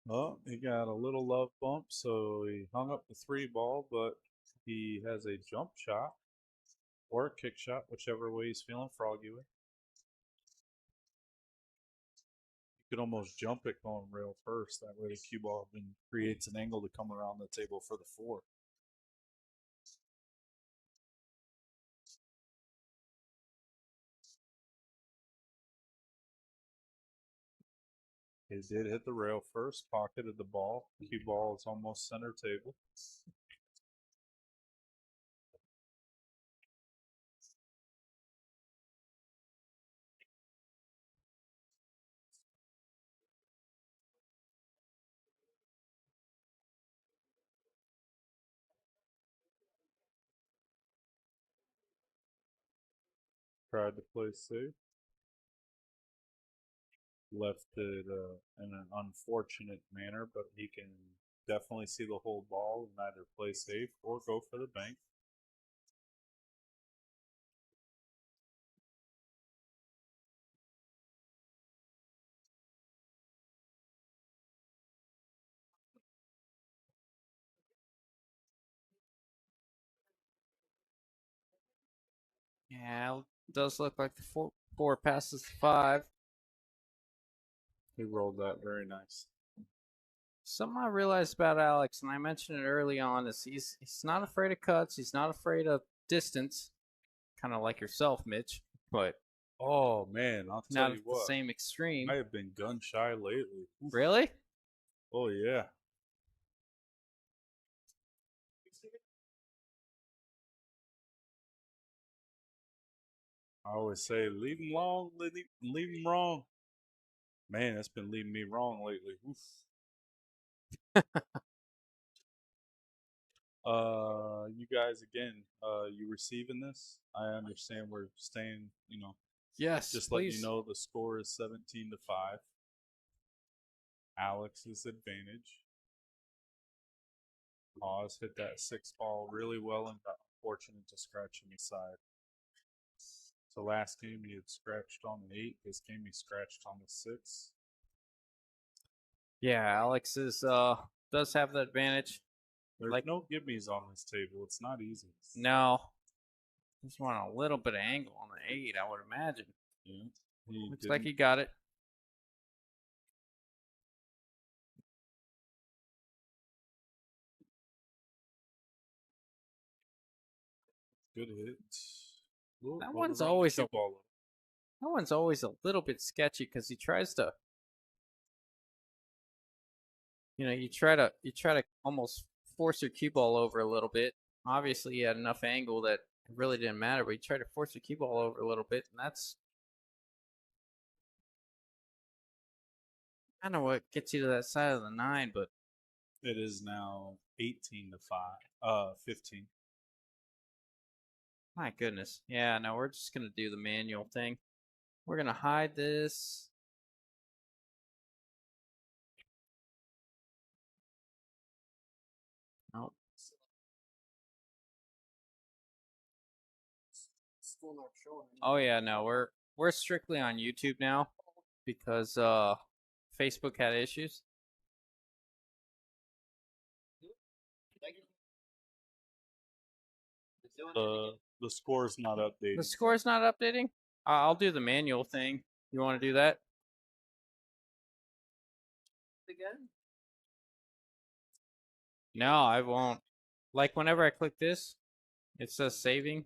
Well, he got a little love bump, so he hung up the 3 ball, but he has a jump shot or a kick shot, whichever way he's feeling froggy with. You could almost jump it going rail first. That way the cue ball then creates an angle to come around the table for the 4. He did hit the rail first, pocketed the ball. Cue ball is almost center table. Tried to play safe. Left it in an unfortunate manner, but he can definitely see the whole ball and either play safe or go for the bank. Yeah, it does look like the four passes the 5. He rolled that very nice. Something I realized about Alex, and I mentioned it early on, is he's not afraid of cuts. He's not afraid of distance, kind of like yourself, Mitch, but Oh man, I'll tell not you at the what. same extreme. I have been gun shy lately. Oof. Really? Oh yeah. I always say, leave him long, leave him wrong. Man, that's been leaving me wrong lately. Oof. You guys again, you receiving this? I understand we're staying, Yes, just letting you please. know the score is 17-5. Alex's advantage. Oz hit that 6 ball really well and got unfortunate to scratch on the side. So last game he had scratched on the 8. This game he scratched on the 6. Yeah, Alex does have the advantage. There's no gimmies on this table. It's not easy. No, just want a little bit of angle on the 8, I would imagine. Yeah. Looks like he got it. Good hit. Ooh, That well, one's around the always cue ball. That one's always a little bit sketchy because he tries to, you try to almost force your cue ball over a little bit. Obviously, he had enough angle that it really didn't matter, but you try to force your cue ball over a little bit, and that's kind of what gets you to that side of the 9. But It is now 18-5. 15. my goodness, yeah, no, we're just gonna do the manual thing. We're gonna hide this. Oh, oh yeah, no, we're strictly on YouTube now because Facebook had issues. The score's not updating. The score's not updating. I'll do the manual thing. You want to do that? Again? No, I won't. Like whenever I click this, it says saving.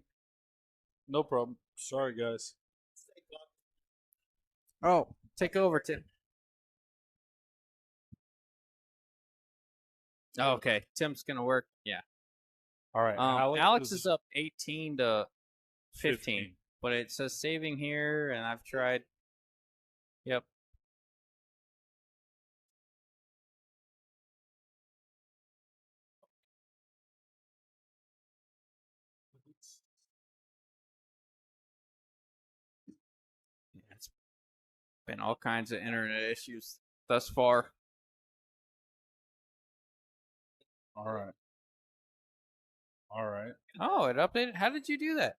No problem. Sorry, guys. Oh, take over, Tim. Oh, okay, Tim's gonna work. Yeah. All right. Alex is up 18-15, but it says saving here, and I've tried. Yep. Yeah, it's been all kinds of internet issues thus far. All right. All right. Oh, it updated. How did you do that?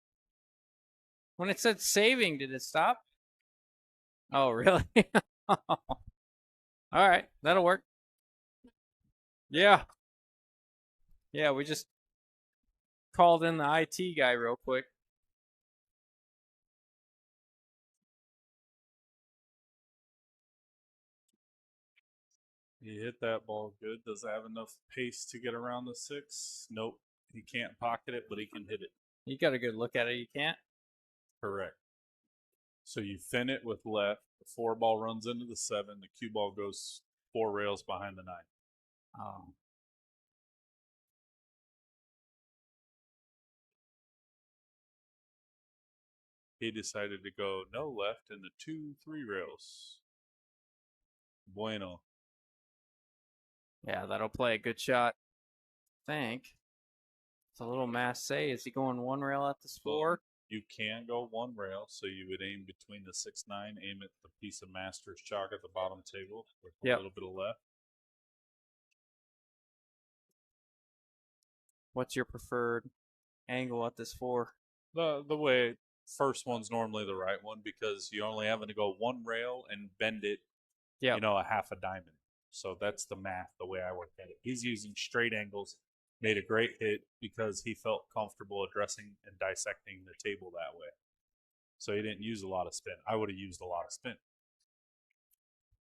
When it said saving, did it stop? Oh, really? All right, that'll work. Yeah. Yeah, we just called in the IT guy real quick. He hit that ball good. Does it have enough pace to get around the 6? Nope. He can't pocket it, but he can hit it. You got a good look at it. You can't? Correct. So you thin it with left. The 4 ball runs into the 7. The cue ball goes 4 rails behind the 9. Oh. He decided to go no left in the 2-3 rails. Bueno. Yeah, that'll play a good shot. I think. It's a little masse. Is he going 1 rail at this 4? You can go 1 rail, so you would aim between the 6-9, aim at the piece of master's chalk at the bottom table with a little bit of left. What's your preferred angle at this 4? The way first one's normally the right one because you only having to go 1 rail and bend it, a half a diamond. So that's the math, the way I work at it. He's using straight angles, made a great hit because he felt comfortable addressing and dissecting the table that way. So he didn't use a lot of spin. I would have used a lot of spin.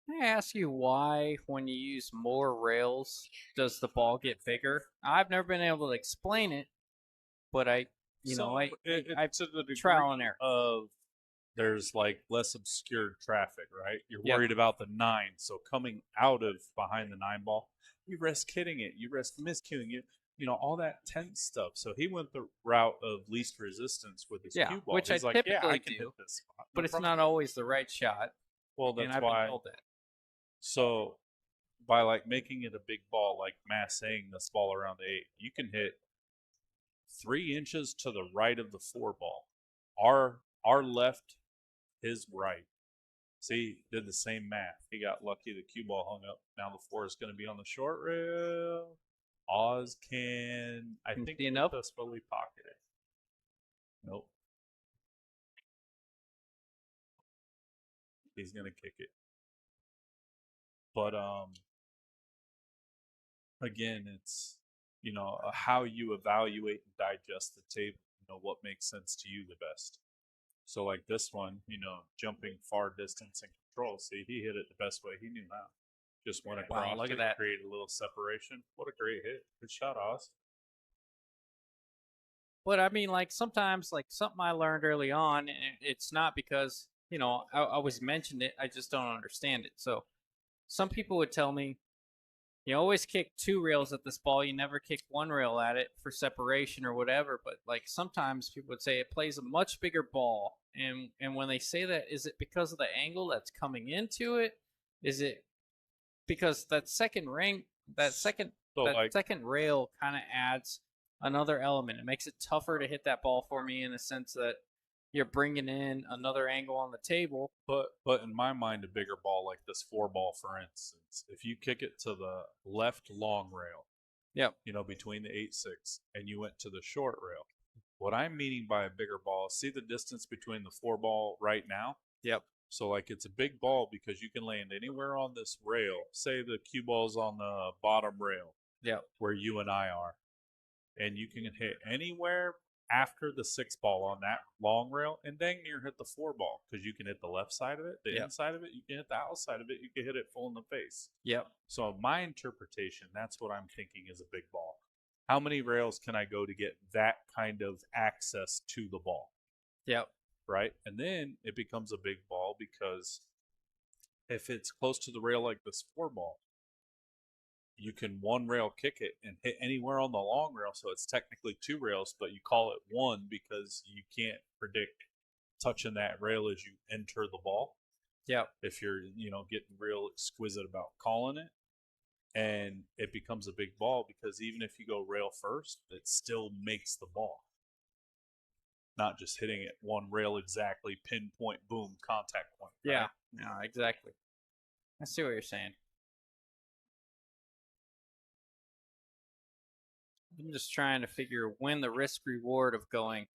Can I ask you why, when you use more rails, does the ball get bigger? I've never been able to explain it, but I've to the degree trial and error. of there's like less obscured traffic, right? You're Yep. worried about the 9, so coming out of behind the 9 ball, you risk hitting it, you risk miscuing it, all that tense stuff. So he went the route of least resistance with his cue ball. Which He's I like, yeah, I typically can do, hit this spot. but it's not always the right shot. Well, and that's I've why. been told that. So by like making it a big ball, like massing this ball around the 8, you can hit 3 inches to the right of the 4 ball. Our left, his right. See, did the same math. He got lucky. The cue ball hung up. Now the 4 is going to be on the short rail. Oz can, I think, successfully pocket it. Nope. He's going to kick it. But again, it's how you evaluate and digest the tape. What makes sense to you the best. So like this one, jumping far distance and control. See, he hit it the best way he knew how. Just went across. Wow, look at that. Created a little separation. What a great hit. Good shot, Oz. But I mean, like sometimes, like something I learned early on, and it's not because I always mentioned it. I just don't understand it. So some people would tell me, you always kick 2 rails at this ball. You never kick 1 rail at it for separation or whatever. But like sometimes people would say it plays a much bigger ball. And when they say that, is it because of the angle that's coming into it? Is it because that second second rail kind of adds another element? It makes it tougher to hit that ball for me in the sense that you're bringing in another angle on the table. But in my mind, a bigger ball like this 4 ball, for instance, if you kick it to the left long rail, between the 8-6, and you went to the short rail, what I'm meaning by a bigger ball, see the distance between the 4 ball right now? Yep. So like it's a big ball because you can land anywhere on this rail. Say the cue ball's on the bottom rail, where you and I are, and you can hit anywhere after the 6 ball on that long rail and dang near hit the 4 ball because you can hit the left side of it, the inside of it, you can hit the outside of it, you can hit it full in the face. Yep. So my interpretation, that's what I'm thinking is a big ball. How many rails can I go to get that kind of access to the ball? Yep. Right? And then it becomes a big ball because if it's close to the rail like this 4 ball, you can 1 rail kick it and hit anywhere on the long rail. So it's technically 2 rails, but you call it 1 because you can't predict touching that rail as you enter the ball. Yep. If you're, getting real exquisite about calling it. And it becomes a big ball because even if you go rail first, it still makes the ball. Not just hitting it 1 rail exactly, pinpoint, boom, contact point. Right? Yeah. No, exactly. I see what you're saying. I'm just trying to figure when the risk reward of going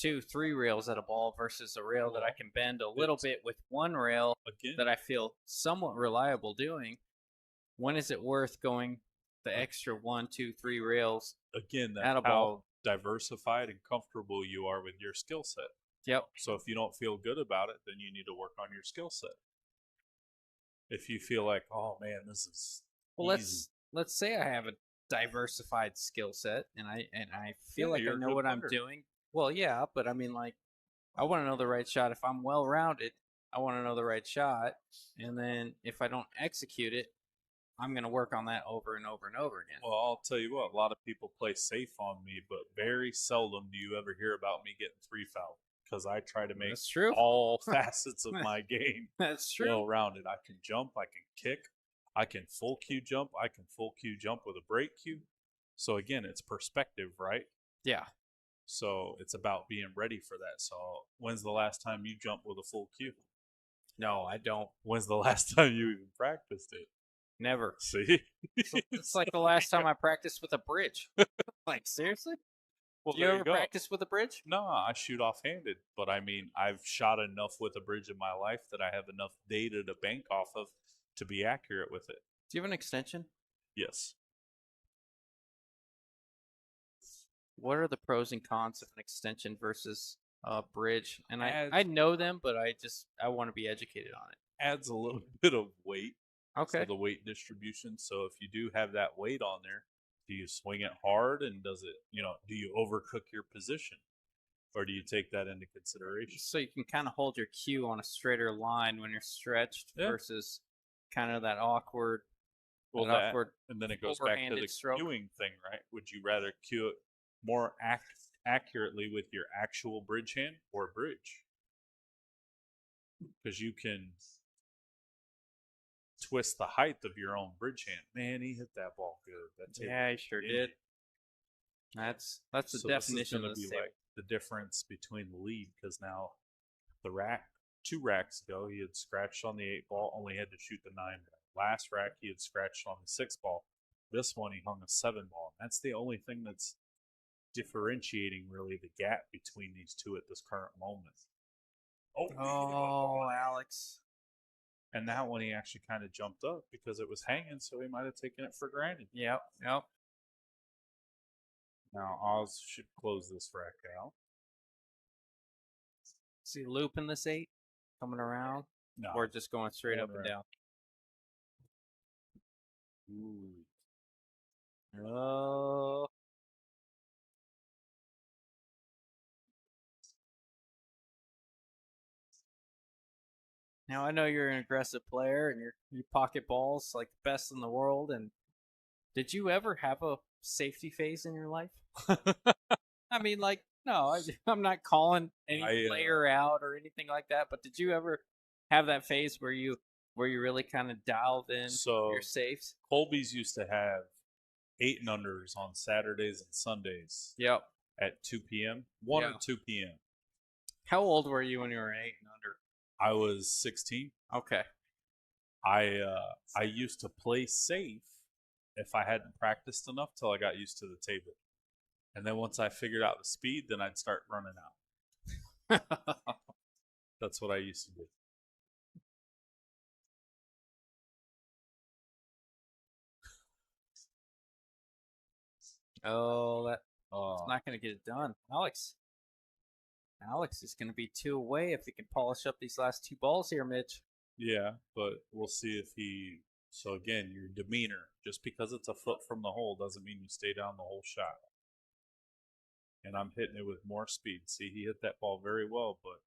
2-3 rails at a ball versus a rail that I can bend a little bit with 1 rail that I feel somewhat reliable doing. When is it worth going the extra 1, 2, 3 rails? Again, that's how diversified and comfortable you are with your skill set. Yep. So if you don't feel good about it, then you need to work on your skill set. If you feel like, oh man, this is easy. Let's say I have a diversified skill set and I feel like I know what I'm doing. Well, yeah, but I mean, like, I want to know the right shot. If I'm well rounded, I want to know the right shot, and then if I don't execute it, I'm going to work on that over and over and over again. Well, I'll tell you what, a lot of people play safe on me, but very seldom do you ever hear about me getting 3 fouled because I try to make all facets of my game well-rounded. I can jump, I can kick, I can full cue jump, I can full cue jump with a break cue. So again, it's perspective, right? Yeah. So it's about being ready for that. So when's the last time you jumped with a full cue? No, I don't. When's the last time you even practiced it? Never. See? It's like the last time I practiced with a bridge. Like, seriously? Well, Do you ever practice with a bridge? No, I shoot off-handed. But, I mean, I've shot enough with a bridge in my life that I have enough data to bank off of to be accurate with it. Do you have an extension? Yes. What are the pros and cons of an extension versus bridge, and Adds- I know them, but I want to be educated on it. Adds a little bit of weight Okay. to the weight distribution. So if you do have that weight on there, do you swing it hard, and does it, do you overcook your position, or do you take that into consideration? So you can kind of hold your cue on a straighter line when you're stretched versus kind of that awkward. Well, that awkward and then it goes back to the stroke. cueing thing, right? Would you rather cue it more accurately with your actual bridge hand or bridge? Because you can twist the height of your own bridge hand. Man, he hit that ball good. Yeah, he sure did. That's the so definition of the like the difference between the lead, because now the rack 2 racks ago he had scratched on the 8 ball, only had to shoot the 9 ball. Last rack he had scratched on the 6 ball. This one he hung a 7 ball. That's the only thing that's differentiating really the gap between these two at this current moment. Oh, Alex. And that one he actually kind of jumped up because it was hanging, so he might have taken it for granted. Yep. Now Oz should close this rack out. See looping this 8 coming around, No, or just going straight Going up and around. down. Ooh. Oh. Now I know you're an aggressive player and you pocket balls like the best in the world. And did you ever have a safety phase in your life? I mean, like, no, I'm not calling any player out or anything like that. But did you ever have that phase where you really kind of dialed in your safes? Colby's used to have 8 and unders on Saturdays and Sundays. Yep. At 2 p.m. 1 or 2 p.m. How old were you when you were 8 and under? I was 16. Okay. I used to play safe if I hadn't practiced enough till I got used to the table. And then once I figured out the speed, then I'd start running out. That's what I used to do. Oh, it's not going to get it done. Alex is going to be 2 away if he can polish up these last 2 balls here, Mitch. Yeah, but we'll see if he... So again, your demeanor, just because it's a foot from the hole doesn't mean you stay down the whole shot. And I'm hitting it with more speed. See, he hit that ball very well, but...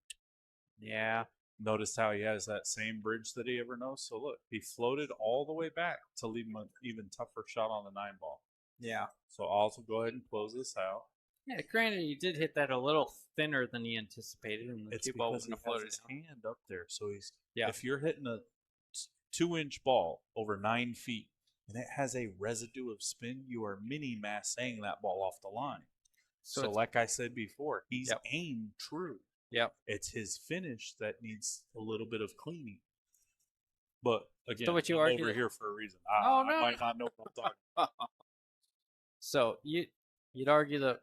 Yeah. Notice how he has that same bridge that he ever knows? So look, he floated all the way back to leave him an even tougher shot on the 9 ball. Yeah. So I'll also go ahead and close this out. Yeah, granted, you did hit that a little thinner than he anticipated, and the 2 ball was going to float his down. hand up there. So he's Yeah. If you're hitting a 2-inch ball over 9 feet and it has a residue of spin, you are mini massing that ball off the line. So like I said before, he's aimed true. Yep. It's his finish that needs a little bit of cleaning. But again, So what you I'm argue over that- here for a reason. Oh, I no. might not know what I'm talking about. So you'd argue the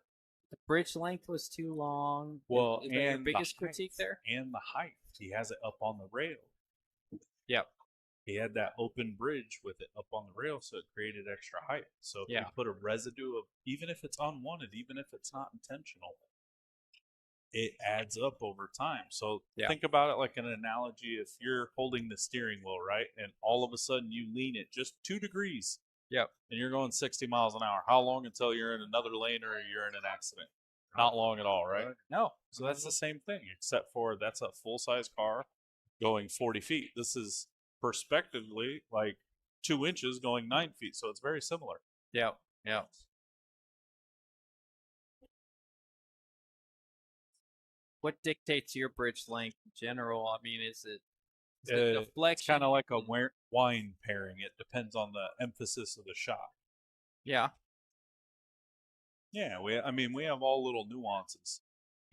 bridge length was too long. Well, is that your and the biggest height. critique there? And the height. He has it up on the rail. Yep. He had that open bridge with it up on the rail, so it created extra height. So if you put a residue of, even if it's unwanted, even if it's not intentional, it adds up over time. So think about it like an analogy. If you're holding the steering wheel, right, and all of a sudden you lean it just 2 degrees, and you're going 60 miles an hour, how long until you're in another lane or you're in an accident? Not long at all, right? No. So that's the same thing, except for that's a full-size car going 40 feet. This is perspectively like 2 inches going 9 feet. So it's very similar. Yeah. What dictates your bridge length in general? I mean, is it deflection? It's kind of like a wine pairing. It depends on the emphasis of the shot. Yeah. Yeah, we have all little nuances.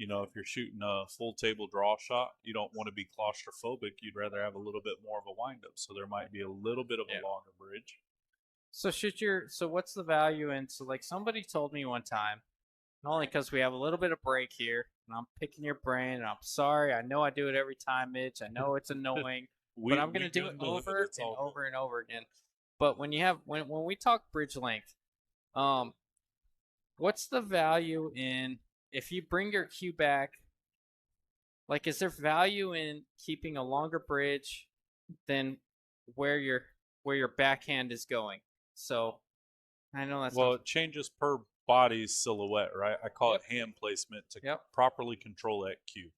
If you're shooting a full table draw shot, you don't want to be claustrophobic. You'd rather have a little bit more of a windup. So there might be a little bit of a longer bridge. So what's the value in? So like somebody told me one time, not only because we have a little bit of break here, and I'm picking your brain, and I'm sorry, I know I do it every time, Mitch. I know it's annoying, but I'm going to do it over and over and over again. But when we talk bridge length, what's the value in if you bring your cue back Like, is there value in keeping a longer bridge than where your backhand is going? So I know that's Well, not. it changes per body's silhouette, right? I call Yep. it hand placement to Yep. properly control that cue.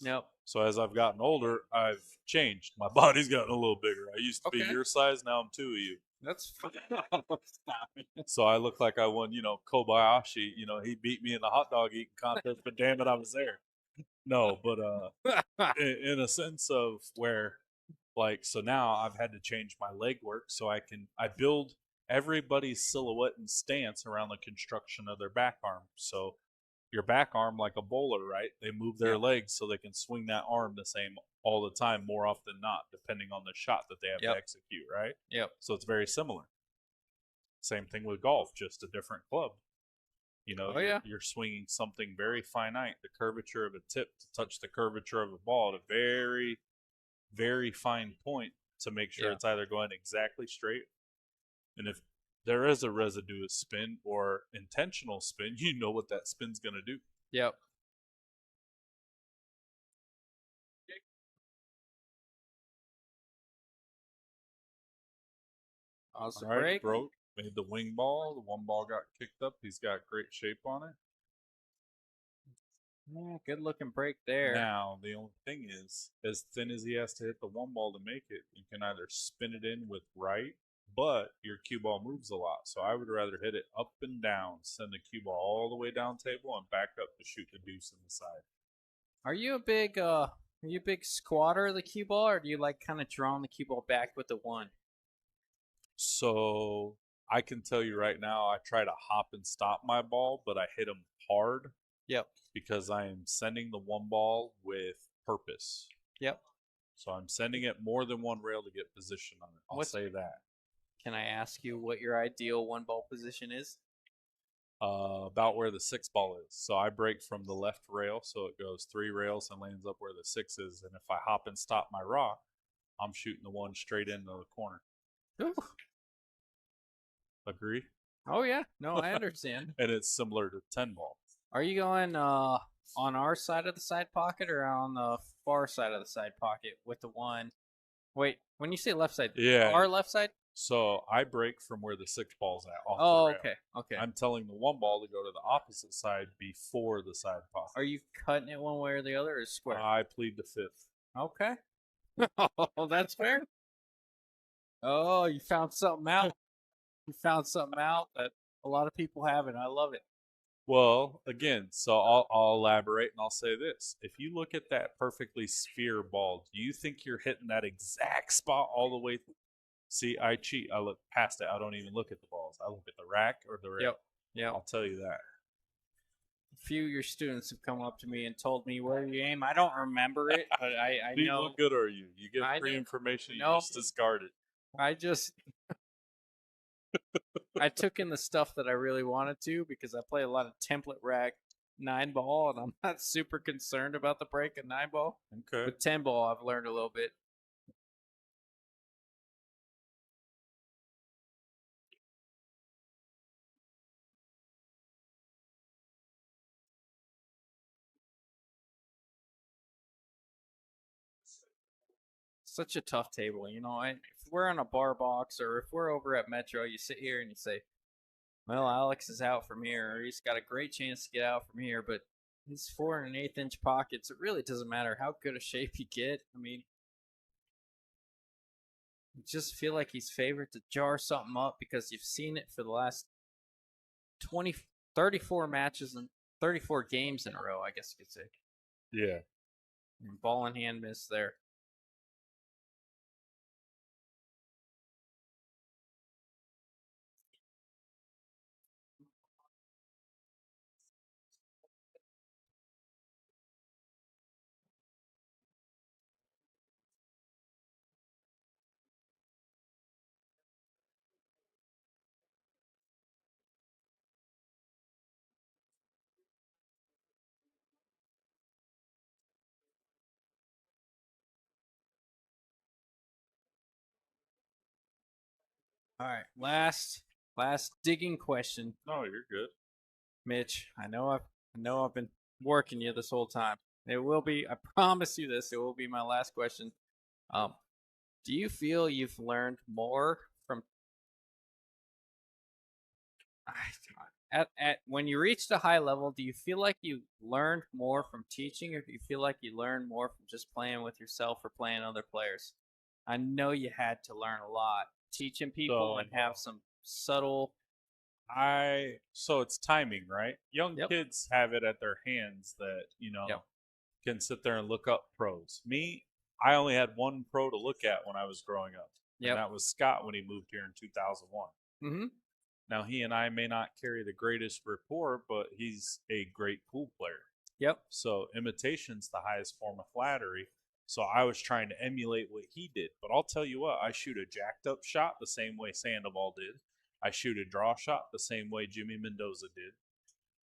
Nope. So as I've gotten older, I've changed. My body's gotten a little bigger. I used to be Okay. your size, now I'm two of you. That's fine. Stop it. So I look like I won, Kobayashi. He beat me in the hot dog eating contest, but damn it, I was there. No, but in a sense of where, like, so now I've had to change my leg work so I build everybody's silhouette and stance around the construction of their back arm. So your back arm, like a bowler, right? They move their Yep. legs so they can swing that arm the same all the time, more often than not, depending on the shot that they have Yep. to execute, right? Yep. So it's very similar. Same thing with golf, just a different club. Oh, yeah. You're swinging something very finite, the curvature of a tip to touch the curvature of a ball at a very, very fine point to make sure Yeah. it's either going exactly straight. And if there is a residue of spin or intentional spin, you know what that spin's going to do. Yep. Pause the All right, break. broke. Made the wing ball. The one ball got kicked up. He's got great shape on it. Yeah, good looking break there. Now, the only thing is, as thin as he has to hit the one ball to make it, you can either spin it in with right, but your cue ball moves a lot. So I would rather hit it up and down, send the cue ball all the way down table, and back up to shoot the deuce in the side. Are you a big squatter of the cue ball, or do you like kind of drawing the cue ball back with the one? So I can tell you right now, I try to hop and stop my ball, but I hit them hard. Yep. Because I am sending the one ball with purpose. Yep. So I'm sending it more than one rail to get position on it. I'll say that. Can I ask you what your ideal one ball position is? About where the 6 ball is. So I break from the left rail, so it goes 3 rails and lands up where the 6 is. And if I hop and stop my rock, I'm shooting the one straight into the corner. Ooh. Agree? Oh yeah. No, I understand. And it's similar to 10 ball. Are you going on our side of the side pocket or on the far side of the side pocket with the one? Wait, when you say left side, Yeah. our left side? So I break from where the 6 ball's at. Off Oh, the rail. okay, okay. I'm telling the one ball to go to the opposite side before the side pocket. Are you cutting it one way or the other, or square? I plead the fifth. Okay. Oh, that's fair. Oh, you found something out. You found something out that a lot of people haven't. I love it. Well, again, so I'll elaborate and I'll say this. If you look at that perfectly sphere ball, do you think you're hitting that exact spot all the way through? See, I cheat. I look past it. I don't even look at the balls. I look at the rack or the rail. Yep. I'll tell you that. A few of your students have come up to me and told me where you aim. I don't remember it, but I Steve, know. what good are you? You get I free know. information, you No. just discard it. I took in the stuff that I really wanted to because I play a lot of template rack 9 ball, and I'm not super concerned about the break of 9 ball. Okay. With 10 ball, I've learned a little bit. Such a tough table, if we're on a bar box or if we're over at Metro, you sit here and you say, well, Alex is out from here, or he's got a great chance to get out from here, but he's 4 1/8 inch pockets. It really doesn't matter how good a shape you get. I mean, you just feel like he's favored to jar something up because you've seen it for the last 34 matches and 34 games in a row, I guess you could say. Yeah. And ball in hand miss there. All right, last digging question, No, you're good. Mitch. I know I've been working you this whole time. It will be. I promise you this. It will be my last question. Um, do you feel you've learned more from at when you reached a high level? Do you feel like you learned more from teaching, or do you feel like you learned more from just playing with yourself or playing other players? I know you had to learn a lot teaching people So and have some subtle. so it's timing, right? Young Yep. kids have it at their hands that, Yep. can sit there and look up pros. Me, I only had one pro to look at when I was growing up, and Yep. that was Scott when he moved here in 2001. Mm-hmm. Now, he and I may not carry the greatest rapport, but he's a great pool player. Yep. So imitation's the highest form of flattery. So I was trying to emulate what he did. But I'll tell you what, I shoot a jacked up shot the same way Sandoval did. I shoot a draw shot the same way Jimmy Mendoza did.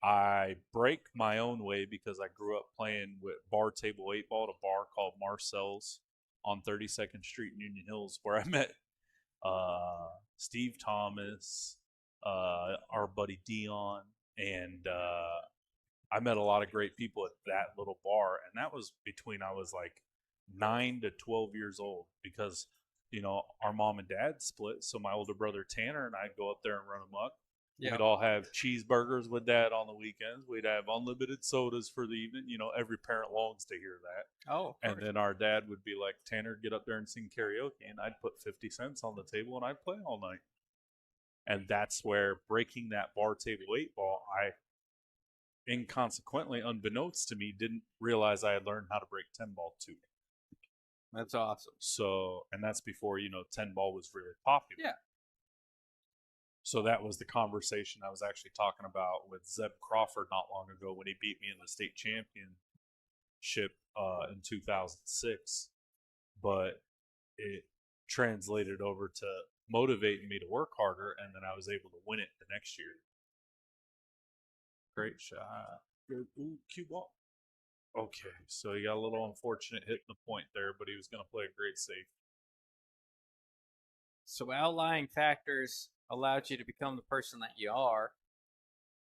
I break my own way because I grew up playing with bar table 8 ball at a bar called Marcel's on 32nd Street in Union Hills, where I met Steve Thomas, our buddy Dion, and I met a lot of great people at that little bar. And that was between I was like 9 to 12 years old because, our mom and dad split. So my older brother Tanner and I'd go up there and run amok. Yeah. We'd all have cheeseburgers with dad on the weekends. We'd have unlimited sodas for the evening. Every parent longs to hear that. Oh. And then our dad would be like, Tanner, get up there and sing karaoke. And I'd put 50 cents on the table and I'd play all night. And that's where breaking that bar table 8 ball, I inconsequently, unbeknownst to me, didn't realize I had learned how to break 10 ball too. That's awesome. So, and that's before, 10 ball was really popular. Yeah. So that was the conversation I was actually talking about with Zeb Crawford not long ago when he beat me in the state championship in 2006. But it translated over to motivating me to work harder, and then I was able to win it the next year. Great shot. Good. Ooh, cue ball. Okay, so he got a little unfortunate hitting the point there, but he was going to play a great save. So outlying factors allowed you to become the person that you are,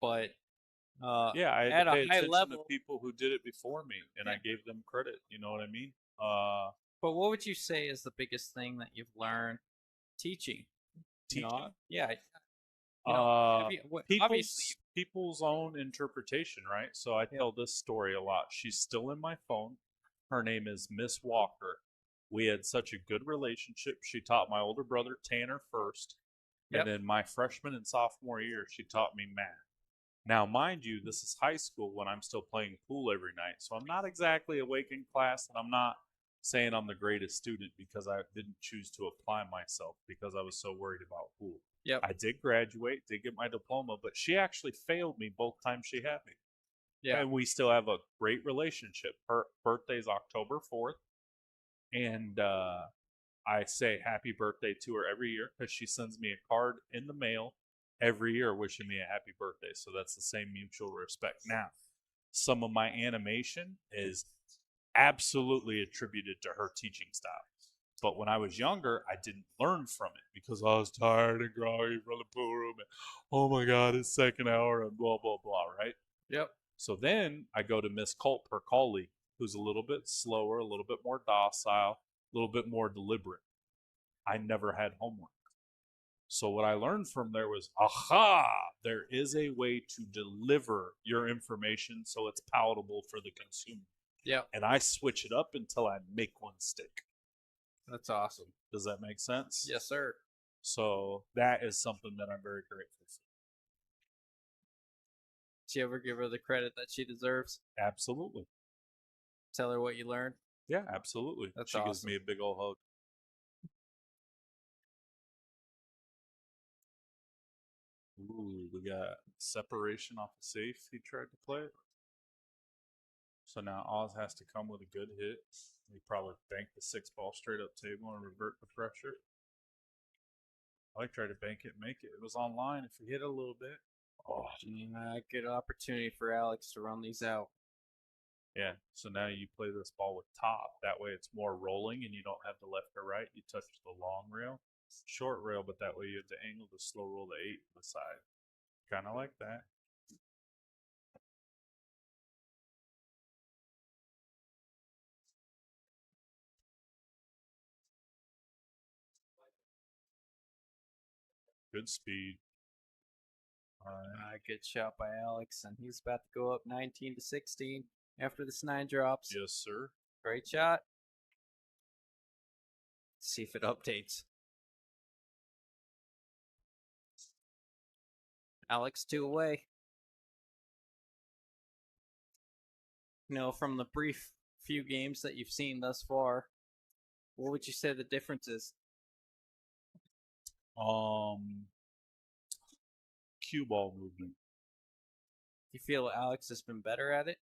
but Yeah, I had at to a pay high attention level. to people who did it before me, and I Yeah. gave them credit. You know what I mean? But what would you say is the biggest thing that you've learned teaching? Teaching? Yeah. People's Obviously, people's own interpretation, right? So I tell this story a lot. She's still in my phone. Her name is Miss Walker. We had such a good relationship. She taught my older brother Tanner first, Yep. and then my freshman and sophomore year, she taught me math. Now, mind you, this is high school when I'm still playing pool every night, so I'm not exactly awake in class, and I'm not saying I'm the greatest student because I didn't choose to apply myself because I was so worried about pool. Yep. I did graduate, did get my diploma, but she actually failed me both times she had me. Yeah. And we still have a great relationship. Her birthday's October 4th, and I say happy birthday to her every year because she sends me a card in the mail every year wishing me a happy birthday. So that's the same mutual respect. Now, some of my animation is absolutely attributed to her teaching style. But when I was younger, I didn't learn from it because I was tired and groggy from the pool room. And, oh my God, it's second hour and blah, blah, blah, right? Yep. So then I go to Miss Culp, her colleague, who's a little bit slower, a little bit more docile, a little bit more deliberate. I never had homework. So what I learned from there was, aha, there is a way to deliver your information so it's palatable for the consumer. Yeah. And I switch it up until I make one stick. That's awesome. Does that make sense? Yes, sir. So that is something that I'm very grateful for. Did you ever give her the credit that she deserves? Absolutely. Tell her what you learned? Yeah, absolutely. That's she gives awesome. me a big old hug. Ooh, we got separation off the safe. He tried to play it. So now Oz has to come with a good hit. He probably banked the 6 ball straight up table and revert the pressure. I tried to bank it, make it. It was online if he hit it a little bit. Oh, good opportunity for Alex to run these out. Yeah, so now you play this ball with top. That way it's more rolling and you don't have the left or right. You touch the long rail, short rail, but that way you have the angle to slow roll the 8 to the side. Kind of like that. Good speed. All right. Good shot by Alex, and he's about to go up 19-16 after this 9 drops. Yes, sir. Great shot. Let's see if it updates. Alex 2 away. From the brief few games that you've seen thus far, what would you say the difference is? Cue ball movement. You feel Alex has been better at it?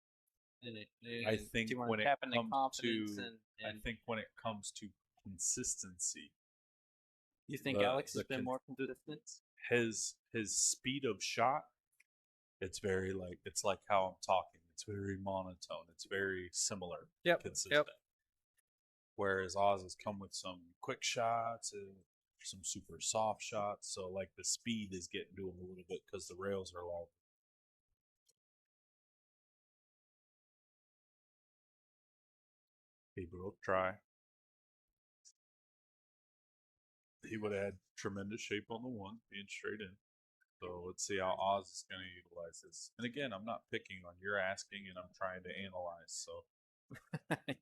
I think do you want when to it tap into comes confidence to, and I think when it comes to consistency, you think the- Alex has the been con- more consistent? his speed of shot, it's very it's like how I'm talking. It's very monotone. It's very similar, consistent. Whereas Oz has come with some quick shots and some super soft shots. So like the speed is getting to him a little bit because the rails are long. He broke try. He would have had tremendous shape on the one, being straight in. So let's see how Oz is going to utilize this. And again, I'm not picking on, you're asking, and I'm trying to analyze. So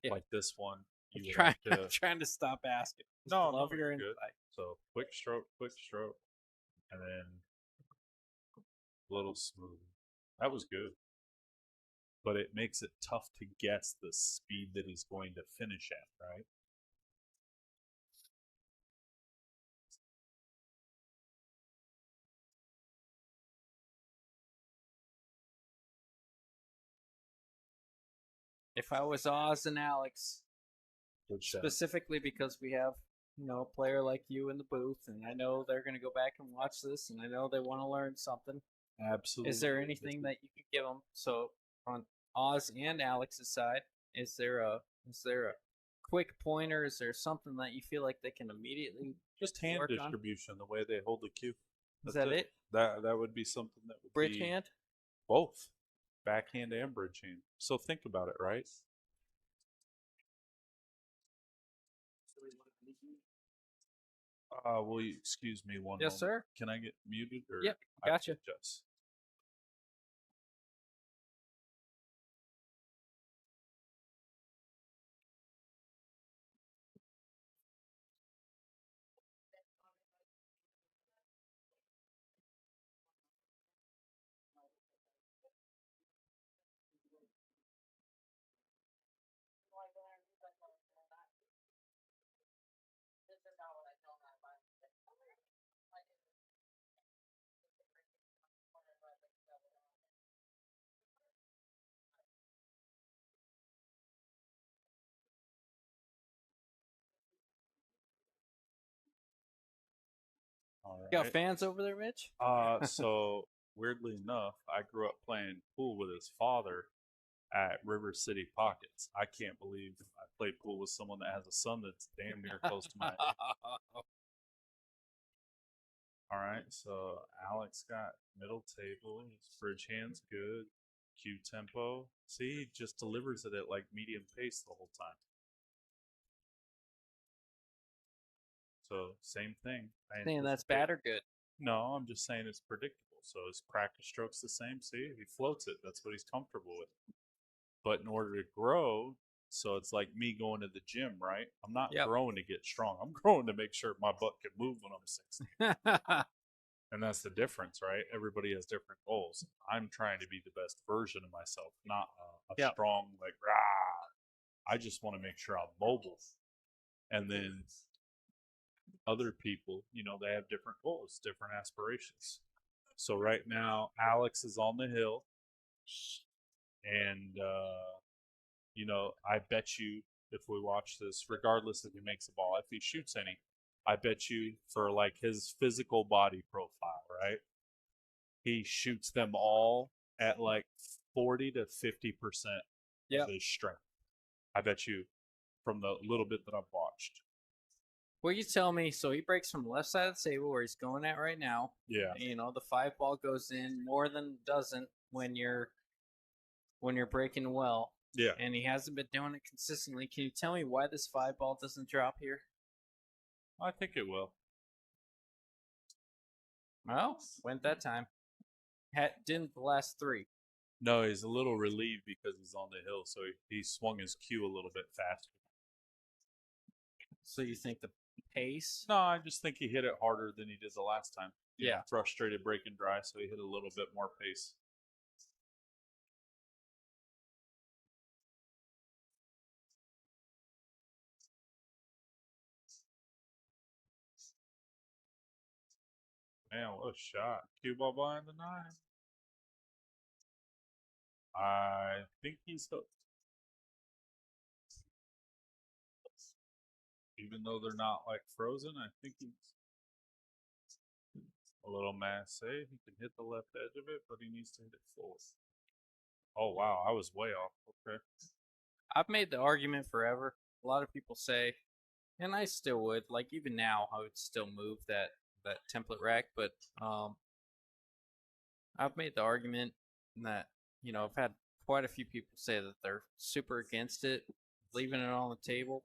Yeah. like this one, you would I'm have to. trying to stop asking. Just No, love your you're good. insight. So quick stroke, and then a little smooth. That was good. But it makes it tough to guess the speed that he's going to finish at, right? If I was Oz and Alex, Good shot. specifically because we have a player like you in the booth, and I know they're going to go back and watch this, and I know they want to learn something. Absolutely. Is there anything that you could give them? So on Oz and Alex's side, is there a quick pointer? Is there something that you feel like they can immediately just hand work on? distribution, the way they hold the cue? Is that it? That would be something that would Bridge be hand? both backhand and bridge hand. So think about it, right? Will you excuse me one Yes, moment? sir. Can I get muted? Or Yep, I gotcha. apologize. All You got right. fans over there, Mitch? So weirdly enough, I grew up playing pool with his father at River City Pockets. I can't believe I played pool with someone that has a son that's damn near close to my age. All right, so Alex got middle table. His bridge hand's good. Cue tempo. See, he just delivers it at like medium pace the whole time. So same thing. Saying that's bad or good? No, I'm just saying it's predictable. So his practice stroke's the same. See, he floats it. That's what he's comfortable with. But in order to grow, so it's like me going to the gym, right? I'm not growing to get strong. I'm growing to make sure my butt can move when I'm 60. And that's the difference, right? Everybody has different goals. I'm trying to be the best version of myself, not a strong, like, rah. I just want to make sure I'm mobile. And then other people, they have different goals, different aspirations. So right now, Alex is on the hill. And, I bet you if we watch this, regardless if he makes a ball, if he shoots any, I bet you for like his physical body profile, right? He shoots them all at like 40 to 50% of his strength. I bet you from the little bit that I've watched. Well, you tell me. So he breaks from the left side of the table where he's going at right now. Yeah. The 5 ball goes in more than doesn't when you're breaking well. Yeah. And he hasn't been doing it consistently. Can you tell me why this 5 ball doesn't drop here? I think it will. Well, went that time. Didn't the last 3. No, he's a little relieved because he's on the hill, so he swung his cue a little bit faster. So you think the pace? No, I just think he hit it harder than he did the last time. You Yeah. know, frustrated breaking dry, so he hit a little bit more pace. Man, what a shot. Cue ball behind the 9. I think he's hooked. Even though they're not like frozen, I think he's a little masse. He can hit the left edge of it, but he needs to hit it full. Oh, wow. I was way off. Okay. I've made the argument forever. A lot of people say, and I still would, like even now, I would still move that template rack, but I've made the argument that, I've had quite a few people say that they're super against it, leaving it on the table.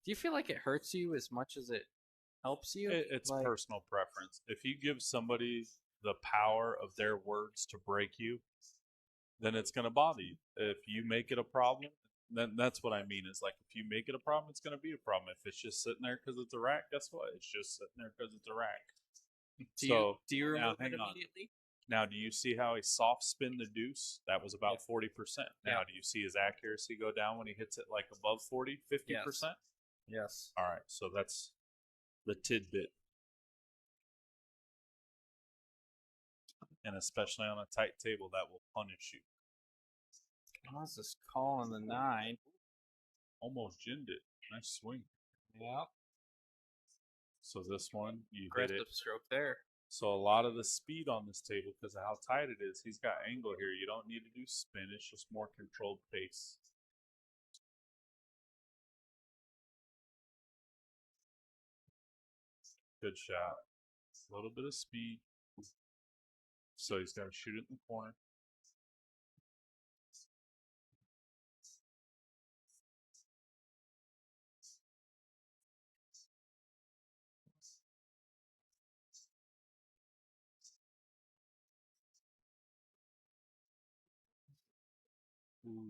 Do you feel like it hurts you as much as it helps you? It's personal preference. If you give somebody the power of their words to break you, then it's going to bother you. If you make it a problem, then that's what I mean. Is like if you make it a problem, it's going to be a problem. If it's just sitting there because it's a rack, guess what? It's just sitting there because it's a rack. Do you remove it immediately? Now, do you see how he soft spin the deuce? That was about 40%. Now, do you see his accuracy go down when he hits it like above 40, 50%? Yes. All right, so that's the tidbit. And especially on a tight table, that will punish you. How's this call on the 9? Almost ginned it. Nice swing. Yep. So this one, you Aggressive hit it. stroke there. So a lot of the speed on this table, because of how tight it is, he's got angle here. You don't need to do spin. It's just more controlled pace. Good shot. A little bit of speed. So he's got to shoot it in the corner. Ooh.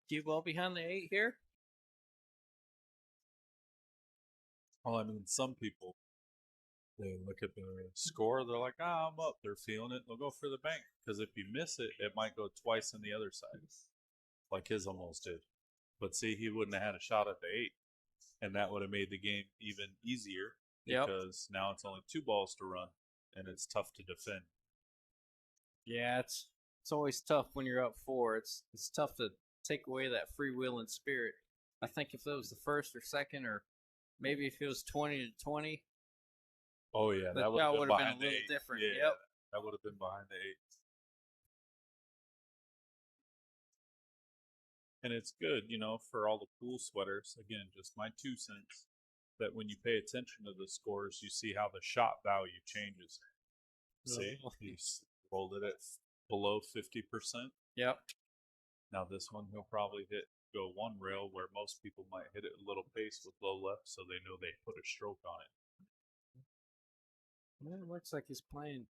Cue ball behind the 8 here? Well, I mean, some people, they look at the score, they're like, I'm up. They're feeling it. They'll go for the bank. Because if you miss it, it might go twice on the other side, like his almost did. But see, he wouldn't have had a shot at the 8. And that would have made the game even easier because now it's only 2 balls to run, and it's tough to defend. Yeah, it's always tough when you're up 4. It's tough to take away that freewheeling spirit. I think if it was the first or second, or maybe if it was 20-20. Oh yeah, that would have been a little different. Yeah, yep. That would have been behind the 8. And it's good, for all the pool sweaters. Again, just my 2 cents. That when you pay attention to the scores, you see how the shot value changes. See, he's rolled it at below 50%. Yep. Now this one, he'll probably go one rail where most people might hit it a little pace with low left, so they know they put a stroke on it. Man, it looks like he's playing.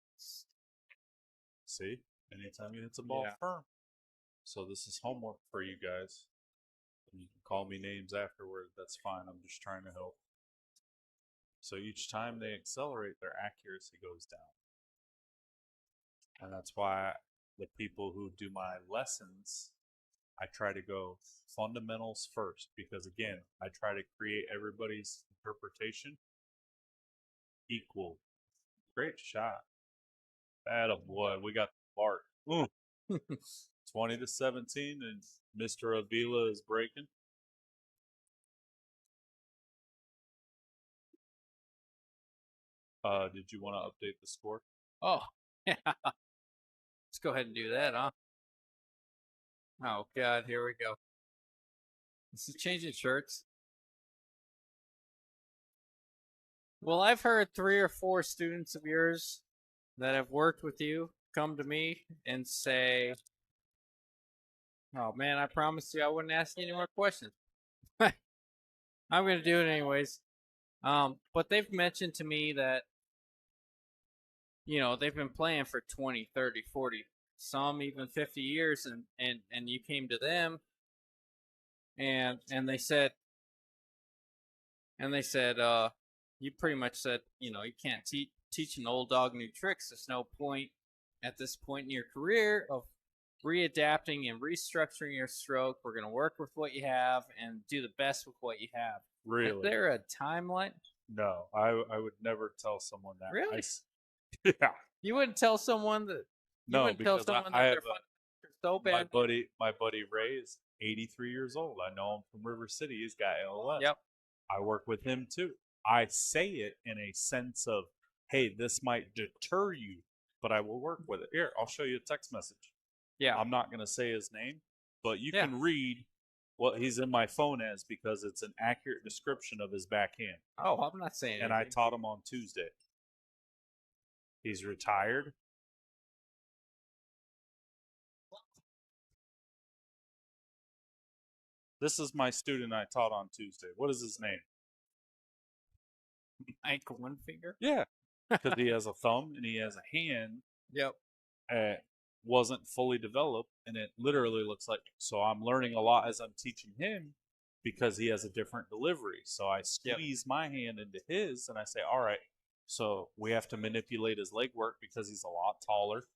See, anytime he hits a ball firm. So this is homework for you guys. You can call me names afterward. That's fine. I'm just trying to help. So each time they accelerate, their accuracy goes down. And that's why the people who do my lessons, I try to go fundamentals first. Because again, I try to create everybody's interpretation equal. Great shot. Attaboy. We got the bark. 20-17, and Mr. Avila is breaking. Did you want to update the score? Oh, yeah. Let's go ahead and do that, huh? Oh, God, here we go. This is changing shirts. Well, I've heard 3 or 4 students of yours that have worked with you come to me and say, Oh man, I promised you I wouldn't ask you any more questions. I'm gonna do it anyways. But they've mentioned to me that they've been playing for 20, 30, 40, some even 50 years, and you came to them and they said you pretty much said you can't teach an old dog new tricks. There's no point at this point in your career of readapting and restructuring your stroke. We're going to work with what you have and do the best with what you have. Really? Is there a timeline? No, I would never tell someone that. Really? Yeah. You wouldn't tell someone that. You No, wouldn't tell because someone I that have their fundamentals are so bad. my buddy Ray is 83 years old. I know him from River City. He's got LLS. Yep. I work with him too. I say it in a sense of, hey, this might deter you, but I will work with it. Here, I'll show you a text message. Yeah. I'm not going to say his name, but you Yeah. can read what he's in my phone as because it's an accurate description of his backhand. Oh, I'm not saying And anything. I taught him on Tuesday. He's retired. This is my student I taught on Tuesday. What is his name? Ankle one finger. Yeah, because he has a thumb and he has a hand Yep. wasn't fully developed, and it literally looks like. So I'm learning a lot as I'm teaching him because he has a different delivery. So I squeeze my hand into his, and I say, "All right, so we have to manipulate his leg work because he's a lot taller,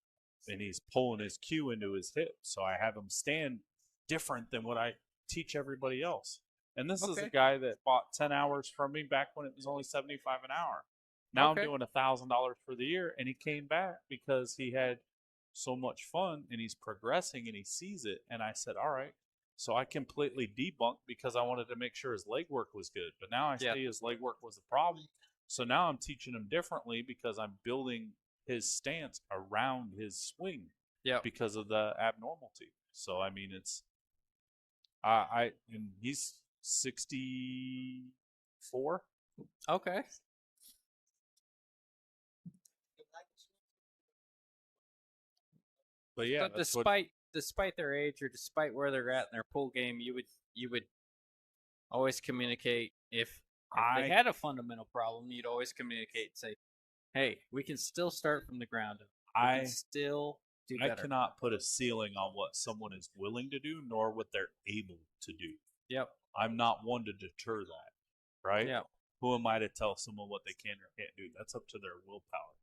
and he's pulling his cue into his hip. So I have him stand different than what I teach everybody else." And this is a guy that bought 10 hours from me back when it was only 75 an hour. Now I'm doing $1,000 for the year, and he came back because he had so much fun and he's progressing and he sees it. And I said, all right. So I completely debunked because I wanted to make sure his leg work was good. But now I say his leg work was the problem. So now I'm teaching him differently because I'm building his stance around his swing because of the abnormality. So I mean, it's and he's 64. Okay. But yeah, So despite their age or despite where they're at in their pool game, you would always communicate if they had a fundamental problem. You'd always communicate and say, "Hey, we can still start from the ground up. We can still do better." I cannot put a ceiling on what someone is willing to do, nor what they're able to do. Yep. I'm not one to deter that, right? Yeah. Who am I to tell someone what they can or can't do? That's up to their willpower.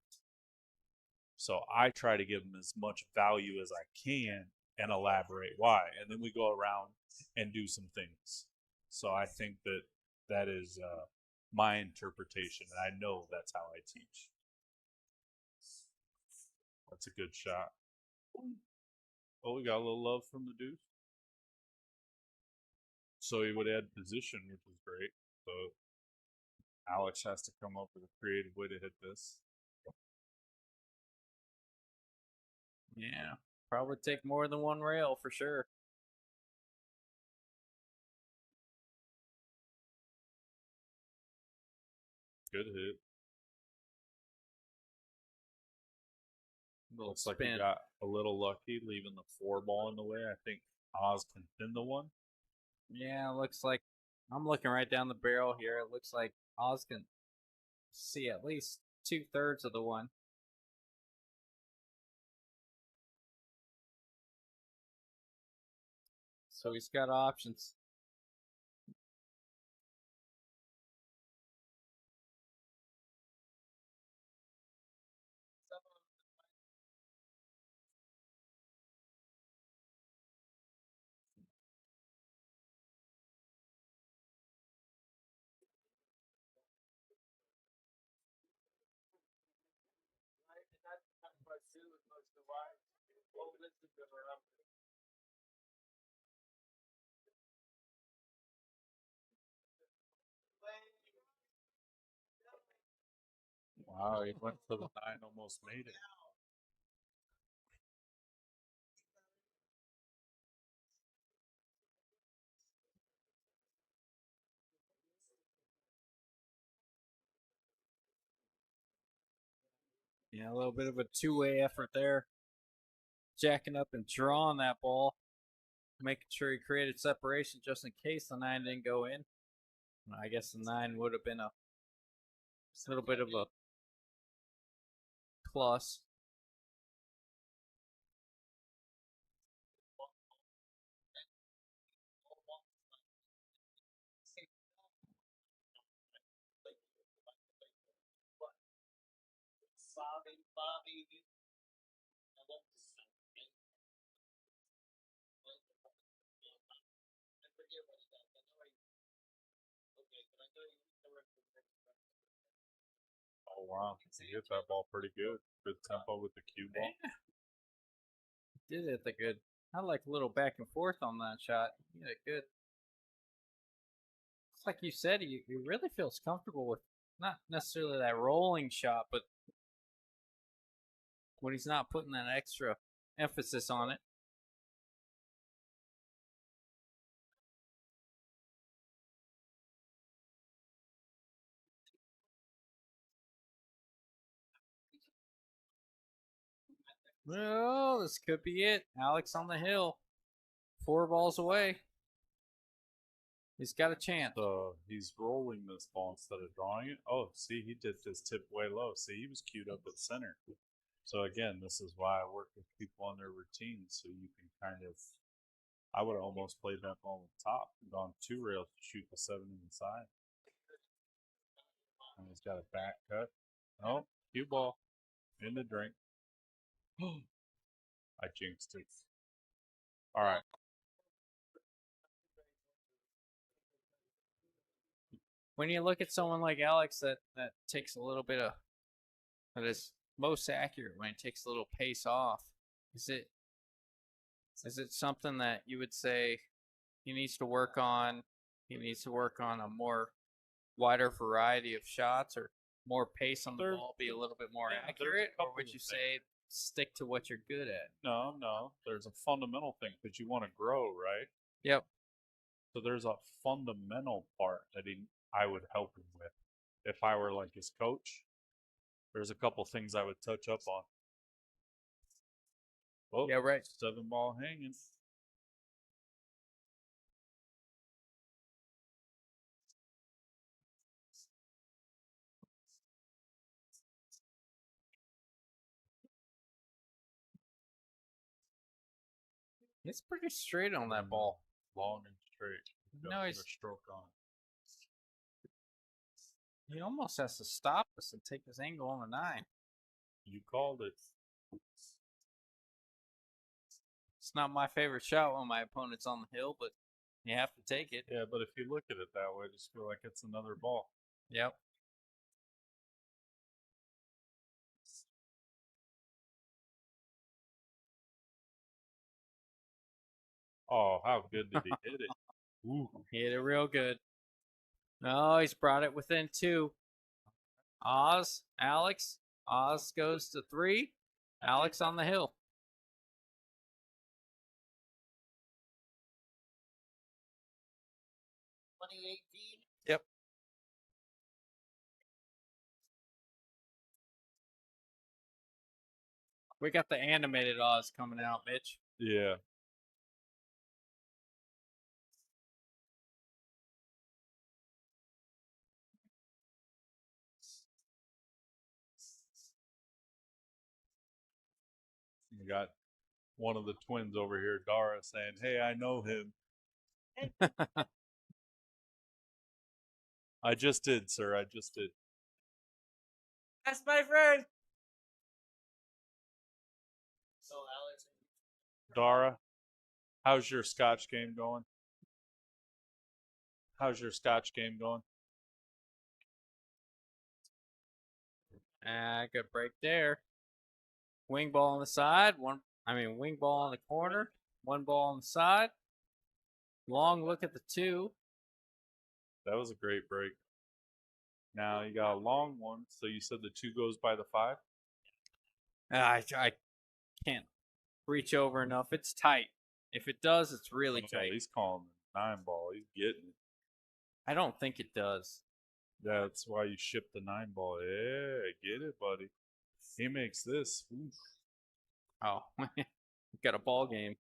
So I try to give them as much value as I can and elaborate why. And then we go around and do some things. So I think that is my interpretation. And I know that's how I teach. That's a good shot. Oh, we got a little love from the deuce. So he would add position, which is great. So Alex has to come up with a creative way to hit this. Yeah. Probably take more than one rail for sure. Good hit. Looks like spin. he got a little lucky leaving the 4 ball in the way. I think Oz can pin the one. Yeah, it looks like I'm looking right down the barrel here. It looks like Oz can see at least 2/3 of the one. So he's got options. Wow, he went for the 9, almost made it. Yeah, a little bit of a two-way effort there. Jacking up and drawing that ball. making sure he created separation just in case the 9 didn't go in. I guess the 9 would have been a little bit of a plus. Oh wow, he hit that ball pretty good. Good tempo with the cue ball. Did hit the good. I like a little back and forth on that shot. He hit it good. It's like you said, he really feels comfortable with not necessarily that rolling shot, but when he's not putting that extra emphasis on it. Oh, this could be it. Alex on the hill. 4 balls away. He's got a chance. He's rolling this ball instead of drawing it. Oh, see, he did this tip way low. See, he was queued up at center. So again, this is why I work with people on their routines, so you can kind of. I would have almost played that ball on the top, gone 2 rails to shoot the 7 inside. And he's got a back cut. Oh, cue ball in the drink. I jinxed it. All right. When you look at someone like Alex that takes a little bit of that is most accurate when it takes a little pace off, is it something that you would say he needs to work on? He needs to work on a more wider variety of shots or more pace on the ball, be a little bit more accurate, or would you say stick to what you're good at? No. There's a fundamental thing because you want to grow, right? Yep. So there's a fundamental part that I would help him with. If I were like his coach, there's a couple things I would touch up on. Oh, yeah, right. 7 ball hanging. It's pretty straight on that ball. Long and straight. No, he's a stroke on. He almost has to stop us and take his angle on the 9. You called it. It's not my favorite shot when my opponent's on the hill, but you have to take it. Yeah, but if you look at it that way, I just feel like it's another ball. Yep. Oh, how good did he hit it? Ooh. He hit it real good. No, he's brought it within 2. Alex. Oz goes to 3. Alex on the hill. 2018. Yep. We got the animated Oz coming out, Mitch. Yeah. We got one of the twins over here, Dara, saying, "Hey, I know him." I just did, sir. I just did. That's my friend. So Alex, Dara, how's your Scotch game going? How's your Scotch game going? Good break there. Wing ball on the side. Wing ball on the corner. 1 ball on the side. Long look at the 2. That was a great break. Now you got a long one. So you said the 2 goes by the 5? I can't reach over enough. It's tight. If it does, it's really tight. He's calling the 9 ball. He's getting it. I don't think it does. That's why you ship the 9 ball. Yeah, get it, buddy. He makes this. Oof. Oh, got a ball game.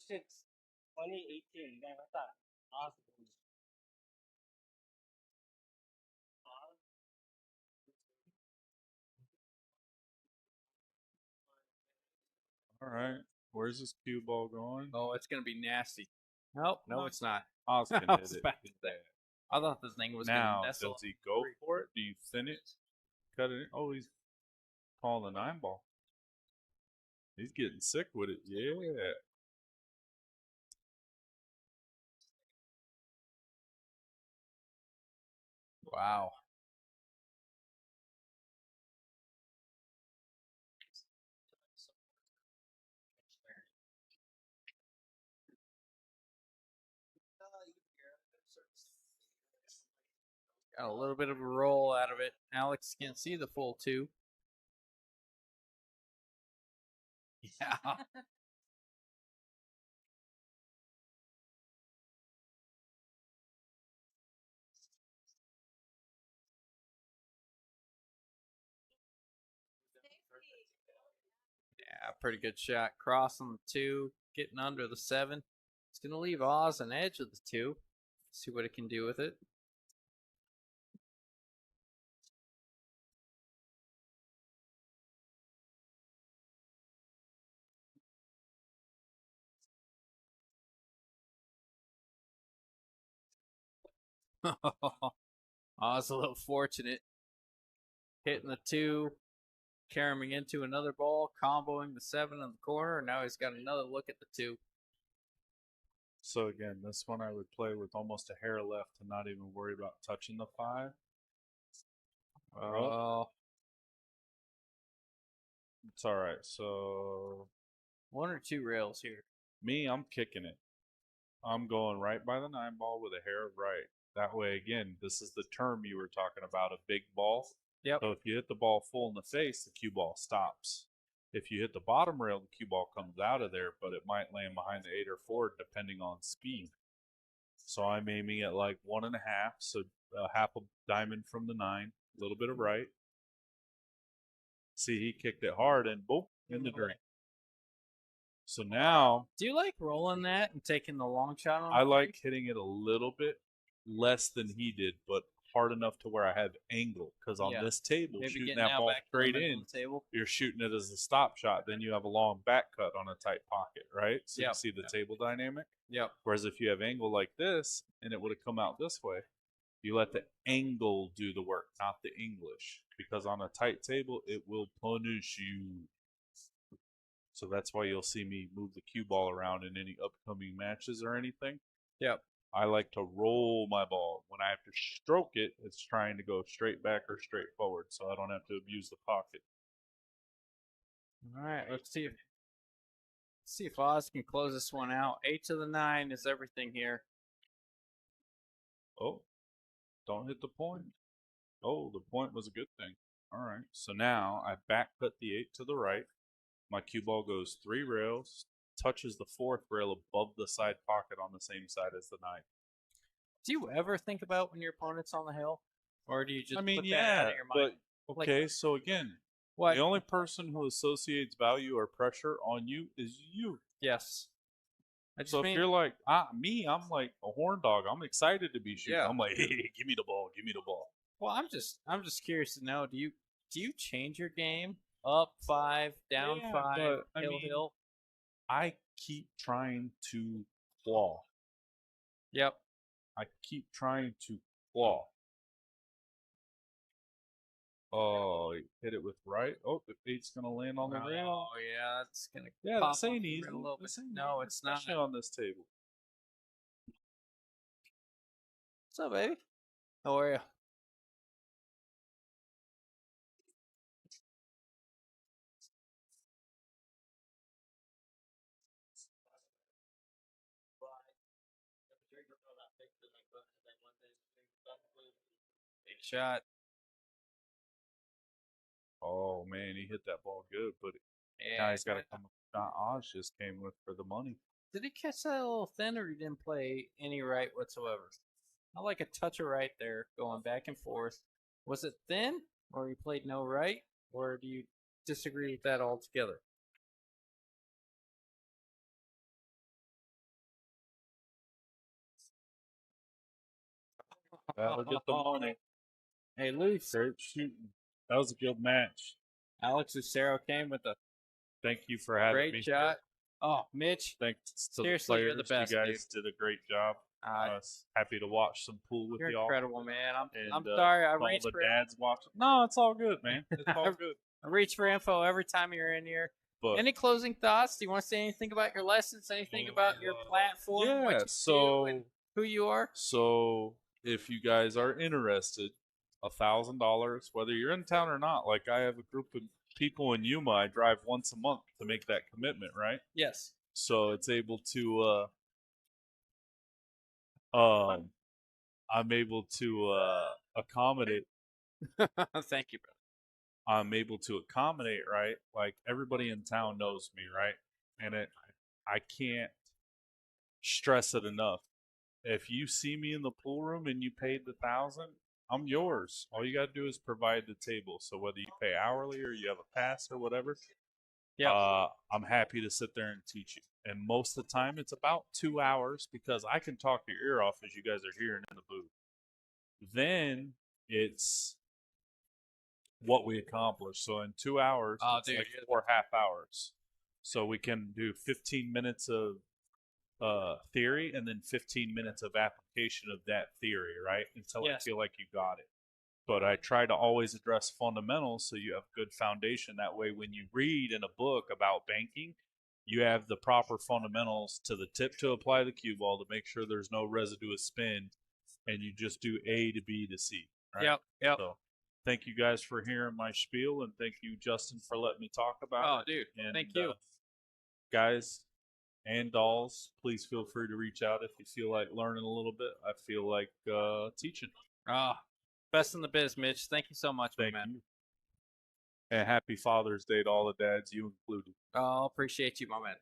shit's 2018. Man, I thought awesome. All right. Where's this cue ball going? Oh, it's gonna be nasty. Nope, no, it's not. Oz can I hit was it. about to say. I thought this thing was Now, gonna nestle. does he go for it? Do you thin it? Cut it in? Oh, he's calling the 9 ball. He's getting sick with it. Yeah. Wow. Got a little bit of a roll out of it. Alex can't see the full 2. Yeah. Yeah, pretty good shot. Crossing the 2, getting under the 7. It's going to leave Oz an edge of the 2. See what it can do with it. Oz a little fortunate. Hitting the 2, carrying into another ball, comboing the 7 in the corner, and now he's got another look at the 2. So again, this one I would play with almost a hair left and not even worry about touching the 5. Oh, it's all right. So 1 or 2 rails here. me, I'm kicking it. I'm going right by the 9 ball with a hair of right. That way, again, this is the term you were talking about, a big ball. Yep. So if you hit the ball full in the face, the cue ball stops. If you hit the bottom rail, the cue ball comes out of there, but it might land behind the 8 or 4 depending on speed. So I'm aiming at like 1.5, so half a diamond from the 9, a little bit of right. See, he kicked it hard and boom, in the drain. So now, do you like rolling that and taking the long shot on I like hitting it a little bit less than he did, but hard enough to where I have angle. Because on this table, maybe shooting getting that out ball back to the straight middle in, of the table. you're shooting it as a stop shot. Then you have a long back cut on a tight pocket, right? So you Yep. see the table dynamic? Yep. Whereas if you have angle like this, and it would have come out this way, you let the angle do the work, not the English. Because on a tight table, it will punish you. So that's why you'll see me move the cue ball around in any upcoming matches or anything. Yep. I like to roll my ball. When I have to stroke it, it's trying to go straight back or straight forward, so I don't have to abuse the pocket. All right, let's see if Oz can close this one out. 8 to the 9 is everything here. Oh, don't hit the point. Oh, the point was a good thing. All right, so now I back cut the 8 to the right. My cue ball goes 3 rails, touches the 4th rail above the side pocket on the same side as the 9. Do you ever think about when your opponent's on the hill? Or do you just I mean, put that yeah, out of your mind? but okay, so again, What? the only person who associates value or pressure on you is you. Yes. So if you're like me, I'm like a horn dog. I'm excited to be shooting. Yeah. I'm like, hey, give me the ball, give me the ball. Well, I'm just curious to know, do you change your game? Up 5, down 5, but, hill. I keep trying to claw. Yep. I keep trying to claw. Oh, hit it with right. Oh, the 8's gonna land on the rail. Oh yeah, that's gonna Yeah, pop this ain't up easy. a little bit. This ain't No, easy, it's not. especially on this table. What's up, baby? How are you? Big shot. Oh man, he hit that ball good, but Yeah, now he's got to come with the shot Oz just came with for the money. Did he catch that a little thin, or he didn't play any right whatsoever? I like a touch of right there, going back and forth. Was it thin, or he played no right, or do you disagree with that altogether? That'll get the money. Hey, Luce. Straight shooting. That was a good match. Alex Lucero came with a Thank you for having great me. shot. Oh, Mitch. Thanks to Seriously, the you're players. the best, you guys did a great job. I was happy to watch some pool with You're y'all. incredible, man. And, I'm sorry. I all reached the for dads watching. No, it's all good, man. It's all good. I reach for info every time you're in here. But Any closing thoughts? Do you want to say anything about your lessons? Anything about your platform? yeah, what you do and who you are? So if you guys are interested, $1,000, whether you're in town or not, like I have a group of people in Yuma, I drive once a month to make that commitment, right? Yes. So it's able to I'm able to accommodate. Thank you, brother. I'm able to accommodate, right? Like everybody in town knows me, right? And I can't stress it enough. If you see me in the pool room and you paid the 1,000, I'm yours. All you got to do is provide the table. So whether you pay hourly or you have a pass or whatever, I'm happy to sit there and teach you. And most of the time, it's about 2 hours because I can talk your ear off as you guys are hearing in the booth. Then it's what we accomplish. So in 2 hours, it's like 4 half hours. So we can do 15 minutes of theory and then 15 minutes of application of that theory, right? Until I feel like you got it. But I try to always address fundamentals so you have good foundation. That way, when you read in a book about banking, you have the proper fundamentals to the tip to apply the cue ball to make sure there's no residue of spin, and you just do A to B to C. Right? Yep. So, thank you guys for hearing my spiel, and thank you, Justin, for letting me talk about it. Oh, dude, And, thank you. Guys and dolls, please feel free to reach out if you feel like learning a little bit. I feel like teaching. Best in the biz, Mitch. Thank you so much, Thank man. you. And happy Father's Day to all the dads, you included. Oh, appreciate you, my man.